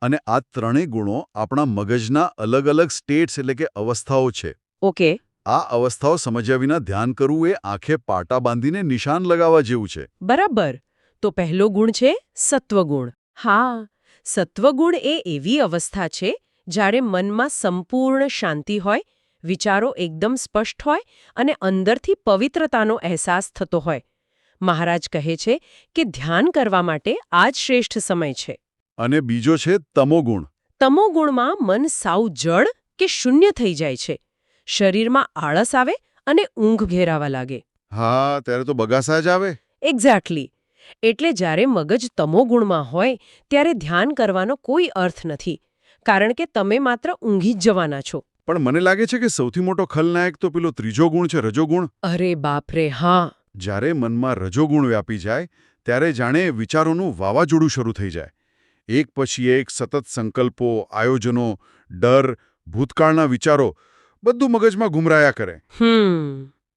અને આ ત્રણેય ગુણો આપણા મગજના અલગ અલગ સ્ટેટ્સ એટલે કે અવસ્થાઓ છે. ઓકે. આ અવસ્થાઓ સમજ્યા વિના ધ્યાન કરવું એ આંખે પાટા બાંધીને નિશાન લગાવવા જેવું છે. બરાબર. તો પહેલો ગુણ છે સત્વગુણ. હા, સત્વગુણ એ એવી અવસ્થા છે જ્યારે મનમાં સંપૂર્ણ શાંતિ હોય, વિચારો એકદમ સ્પષ્ટ હોય અને અંદરથી પવિત્રતાનો અહેસાસ થતો હોય. મહારાજ કહે છે કે ધ્યાન કરવા માટે આ જ શ્રેષ્ઠ સમય છે. અને બીજો છે તમોગુણ. તમોગુણમાં મન સાવ જડ કે શૂન્ય થઈ જાય છે. શરીરમાં આળસ આવે અને ઊંઘ ઘેરાવા લાગે. હા, ત્યારે તો બગાસા જ આવે. એક્ઝેક્ટલી. એટલે જ્યારે મગજ તમોગુણમાં હોય ત્યારે ધ્યાન કરવાનો કોઈ અર્થ નથી, કારણ કે તમે માત્ર ઊંઘી જ જવાના છો. પણ મને લાગે છે કે સૌથી મોટો ખલનાયક તો પેલો ત્રીજો ગુણ છે, રજોગુણ. અરે બાપરે, હા. જ્યારે મનમાં રજોગુણ વ્યાપી જાય ત્યારે જાણે વિચારોનું વાવાઝોડું શરૂ થઈ જાય. એક પછી એક સતત સંકલ્પો, આયોજનો, ડર, ભૂતકાળના વિચારો બધું મગજમાં ઘુમરાયા કરે.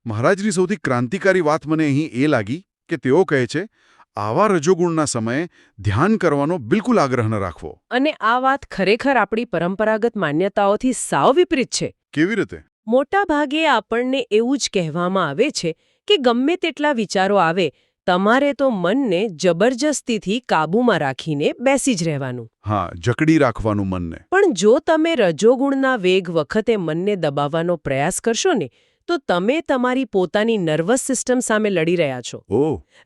મહારાજની સૌથી ક્રાંતિકારી વાત મને અહીં એ લાગી કે તેઓ કહે છે, આવા રજોગુણના સમયે ધ્યાન કરવાનો બિલકુલ આગ્રહ ન રાખવો. અને આ વાત ખરેખર આપણી પરંપરાગત માન્યતાઓથી સાવ વિપરીત છે. કેવી રીતે? મોટા ભાગે આપણને એવું જ કહેવામાં આવે છે કે ગમે તેટલા વિચારો આવે, તમારે તો મનને જબરજસ્તીથી કાબૂમાં રાખીને બેસી જ રહેવાનું. હા, જકડી રાખવાનું મનને. પણ જો તમે રજોગુણના વેગ વખતે મનને દબાવવાનો પ્રયાસ કરશો ને, તો તમે તમારી પોતાની નર્વસ સિસ્ટમ સામે લડી રહ્યા છો.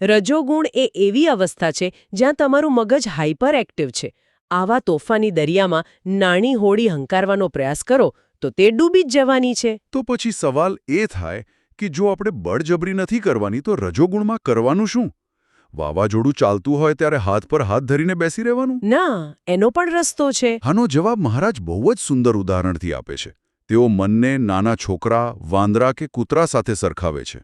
રજોગુણ એ એવી અવસ્થા છે જ્યાં તમારું મગજ હાઇપર એક્ટિવ છે. આવા તોફાની દરિયામાં નાની હોડી હંકારવાનો પ્રયાસ કરો તો તે ડૂબી જ જવાની છે. તો પછી સવાલ એ થાય કે જો આપણે બળજબરી નથી કરવાની તો રજોગુણમાં કરવાનું શું? વાવાઝોડું ચાલતું હોય ત્યારે હાથ પર હાથ ધરીને બેસી રહેવાનું? ના, એનો પણ રસ્તો છે. આનો જવાબ મહારાજ બહુ જ સુંદર ઉદાહરણથી આપે છે. તેઓ મનને નાના છોકરા, વાંદરા કે કૂતરા સાથે સરખાવે છે.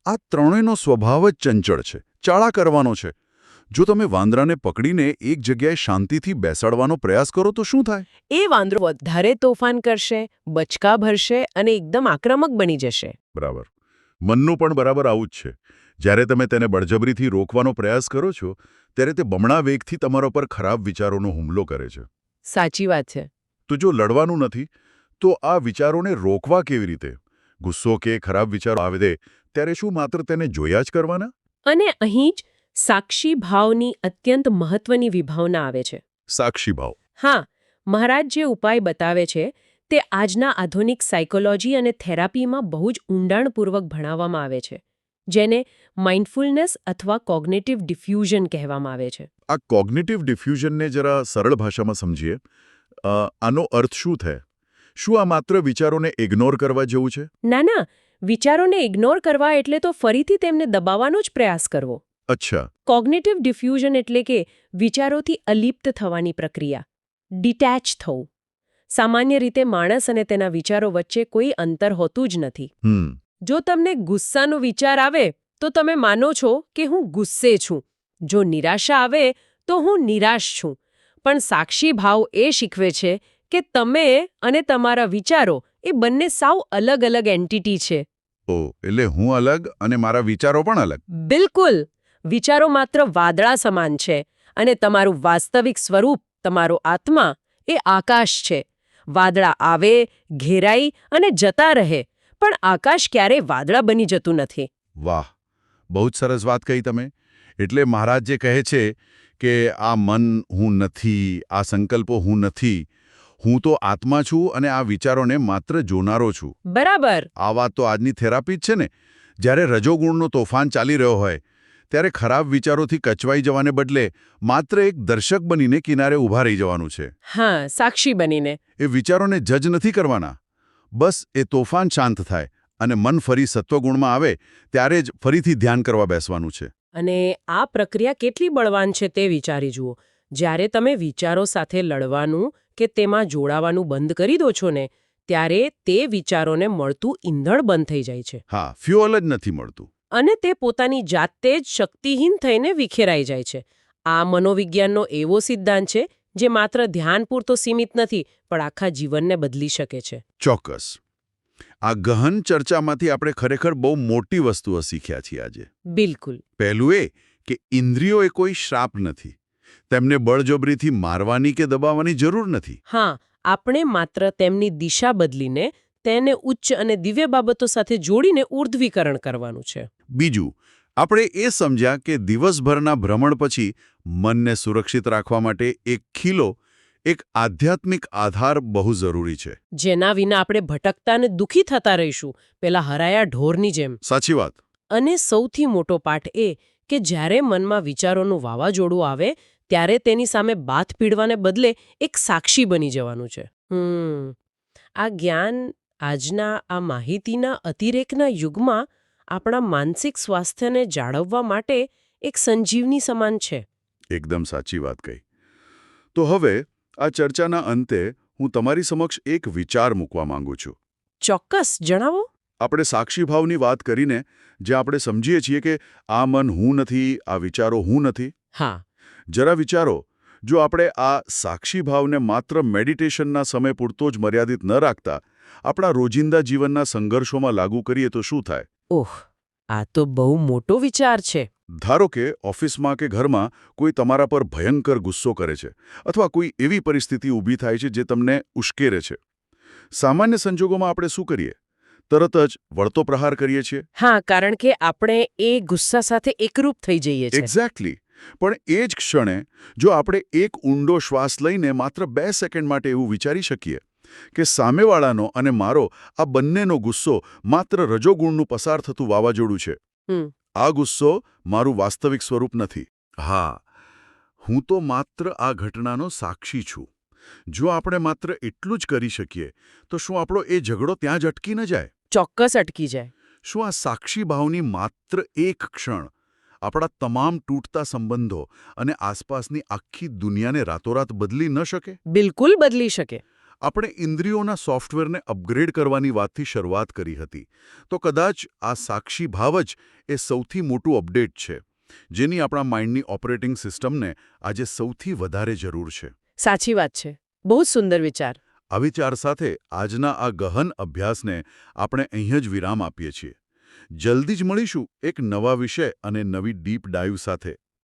આ ત્રણેયનો સ્વભાવ જ ચંચળ છે, ચાળા કરવાનો છે. જો તમે વાંદરાને પકડીને એક જગ્યાએ શાંતિથી બેસાડવાનો પ્રયાસ કરો તો શું થાય? એ વાંદરો વધારે તોફાન કરશે, બચકા ભરશે અને એકદમ આક્રમક બની જશે. બરાબર. મનનું પણ બરાબર આવું જ છે. જ્યારે તમે તેને બળજબરીથી રોકવાનો પ્રયાસ કરો છો ત્યારે તે બમણા વેગથી તમારા પર ખરાબ વિચારોનો હુમલો કરે છે. સાચી વાત છે. તો જો લડવાનું નથી તો આ વિચારોને રોકવા કેવી રીતે? ગુસ્સો કે ખરાબ વિચારો આવે ત્યારે શું માત્ર તેને જોયા જ કરવાના? અને અહીં જ સાક્ષી ભાવની અત્યંત મહત્વની વિભાવના આવે છે. સાક્ષી ભાવ. હા, મહારાજ જે ઉપાય બતાવે છે તે આજના આધુનિક સાયકોલોજી અને થેરાપીમાં બહુ જ ઊંડાણપૂર્વક ભણાવવામાં આવે છે, જેને માઇન્ડફુલનેસ અથવા કોગ્નિટિવ ડિફ્યુઝન કહેવામાં આવે છે. આ કોગ્નિટિવ ડિફ્યુઝનને જરા સરળ ભાષામાં સમજીએ. આનો અર્થ શું થાય? શું આ માત્ર વિચારોને ઇગ્નોર કરવા જેવું છે? ના, વિચારોને ઇગ્નોર કરવા એટલે તો ફરીથી તેમને દબાવવાનો જ પ્રયાસ કરવો. અચ્છા. કોગ્નિટિવ ડિફ્યુઝન એટલે કે વિચારોથી અલિપ્ત થવાની પ્રક્રિયા, ડિટેચ થવું. સામાન્ય રીતે માણસ અને તેના વિચારો વચ્ચે કોઈ અંતર હોતું જ નથી. જો તમને ગુસ્સાનો વિચાર આવે તો તમે માનો છો કે હું ગુસ્સે છું. જો નિરાશા આવે તો હું નિરાશ છું. પણ સાક્ષી ભાવ એ શીખવે છે કે તમે અને તમારા વિચારો એ બંને સાવ અલગ અલગ એન્ટિટી છે. એટલે હું અલગ અને મારા વિચારો પણ અલગ. બિલકુલ. વિચારો માત્ર વાદળા સમાન છે અને તમારું વાસ્તવિક સ્વરૂપ, તમારો આત્મા, એ આકાશ છે. વાદળા આવે, ઘેરાઈ અને જતા રહે, પણ આકાશ ક્યારેય વાદળા બની જતું નથી. વાહ, બહુ જ સરસ વાત કહી તમે. એટલે મહારાજ જે કહે છે કે આ મન હું નથી, આ સંકલ્પો હું નથી, હું તો આત્મા છું અને આ વિચારોને માત્ર જોનારો છું. બરાબર. આ વાત તો આજની થેરાપી જ છે ને. જ્યારે રજોગુણનો તોફાન ચાલી રહ્યો હોય ત્યારે ખરાબ વિચારોથી કચવાઈ જવાને બદલે માત્ર એક દર્શક બનીને કિનારે ઊભા રહી જવાનું છે. હા, સાક્ષી બનીને. એ વિચારોને જજ નથી કરવાના. બસ એ તોફાન શાંત થાય અને મન ફરી સત્વગુણમાં આવે ત્યારે જ ફરીથી ધ્યાન કરવા બેસવાનું છે. અને આ પ્રક્રિયા કેટલી બળવાન છે તે વિચારી જુઓ. જ્યારે તમે વિચારો સાથે લડવાનું કે તેમાં જોડાવાનું બંધ કરી દો છો ને, ત્યારે તે વિચારોને મળતું ઈંધણ બંધ થઈ જાય છે. હા, ફ્યુઅલ જ નથી મળતું. અને તે પોતાની જાતે જ શક્તિહીન થઈને વિખેરાઈ જાય છે. આ મનોવિજ્ઞાનનો એવો સિદ્ધાંત છે જે માત્ર ધ્યાન પૂરતો સીમિત નથી, પણ આખા જીવનને બદલી શકે છે. ચોક્કસ. આ ગહન ચર્ચામાંથી આપણે ખરેખર બહુ મોટી વસ્તુઓ શીખ્યા છીએ આજે. બિલકુલ. પહેલું એ કે ઇન્દ્રિયો એ કોઈ શ્રાપ નથી. તેમને બળજબરીથી મારવાની કે દબાવવાની જરૂર નથી. હા, આપણે માત્ર તેમની દિશા બદલીને તેને ઉચ્ચ અને દિવ્ય બાબતો સાથે જોડીને ઊર્ધ્વીકરણ કરવાનું છે. બીજું, આપણે એ સમજ્યા કે દિવસભરના ભ્રમણ પછી મનને સુરક્ષિત રાખવા માટે એક ખીલો, એક આધ્યાત્મિક આધાર બહુ જરૂરી છે. જેના વિના આપણે ભટકતા અને દુઃખી થતા રહીશું, પેલા હરાયા ઢોરની જેમ. સાચી વાત. અને સૌથી મોટો પાઠ એ કે જ્યારે મનમાં વિચારોનું વાવાઝોડું આવે ત્યારે તેની સામે બાથ પીડવાને બદલે એક સાક્ષી બની જવાનું છે. આ જ્ઞાન આજના આ માહિતીના અતિરેકના યુગમાં આપણા માનસિક સ્વાસ્થ્યને જાળવવા માટે એક સંજીવની સમાન છે. એકદમ સાચી વાત કહી. તો હવે આ ચર્ચાના અંતે હું તમારી સમક્ષ એક વિચાર મૂકવા માંગુ છું. ચોક્કસ, જણાવો. આપણે સાક્ષીભાવની વાત કરીને જે આપણે સમજીએ છીએ કે આ મન હું નથી, આ વિચારો હું નથી. હા. જરા વિચારો, જો આપણે આ સાક્ષીભાવને માત્ર મેડિટેશનના સમય પૂરતો જ મર્યાદિત ન રાખતા આપણા રોજિંદા જીવનના સંઘર્ષોમાં લાગુ કરીએ તો શું થાય? ઓહ, આ તો બહુ મોટો વિચાર છે. ધારો કે ઓફિસમાં કે ઘરમાં કોઈ તમારા પર ભયંકર ગુસ્સો કરે છે અથવા કોઈ એવી પરિસ્થિતિ ઊભી થાય છે જે તમને ઉશ્કેરે છે. સામાન્ય સંજોગોમાં આપણે શું કરીએ? તરત જ વળતો પ્રહાર કરીએ છીએ. હા, કારણ કે આપણે એ ગુસ્સા સાથે એકરૂપ થઈ જઈએ છીએ. એક્ઝેક્ટલી. પણ એ જ ક્ષણે જો આપણે એક ઊંડો શ્વાસ લઈને માત્ર 2 સેકન્ડ માટે એવું વિચારી શકીએ કે સામેવાળાનો અને મારો આ બંનેનો ગુસ્સો માત્ર રજોગુણનું પસાર થતું વાવાઝોડું છે. આ ગુસ્સો મારું વાસ્તવિક સ્વરૂપ નથી. હા, હું તો માત્ર આ ઘટનાનો સાક્ષી છું. જો આપણે માત્ર એટલું જ કરી શકીએ તો શું આપણો એ ઝઘડો ત્યાં જ અટકી ન જાય? ચોક્કસ અટકી જાય. શું આ સાક્ષી ભાવની માત્ર એક ક્ષણ આપણા તમામ તૂટતા સંબંધો અને આસપાસની આખી દુનિયાને રાતોરાત બદલી ન શકે? બિલકુલ બદલી શકે. આપણે ઇન્દ્રિયોના સોફ્ટવેરને અપગ્રેડ કરવાની વાતથી શરૂઆત કરી હતી, તો કદાચ આ સાક્ષી ભાવ જ એ સૌથી મોટું અપડેટ છે, જેની આપણા માઇન્ડની ઓપરેટિંગ સિસ્ટમને આજે સૌથી વધારે જરૂર છે. સાચી વાત છે. બહુ જ સુંદર વિચાર. આ વિચાર સાથે આજના આ ગહન અભ્યાસને આપણે અહીં જ વિરામ આપીએ છીએ. જલ્દી જ મળીશું એક નવા વિષય અને નવી ડીપ ડાઇવ સાથે.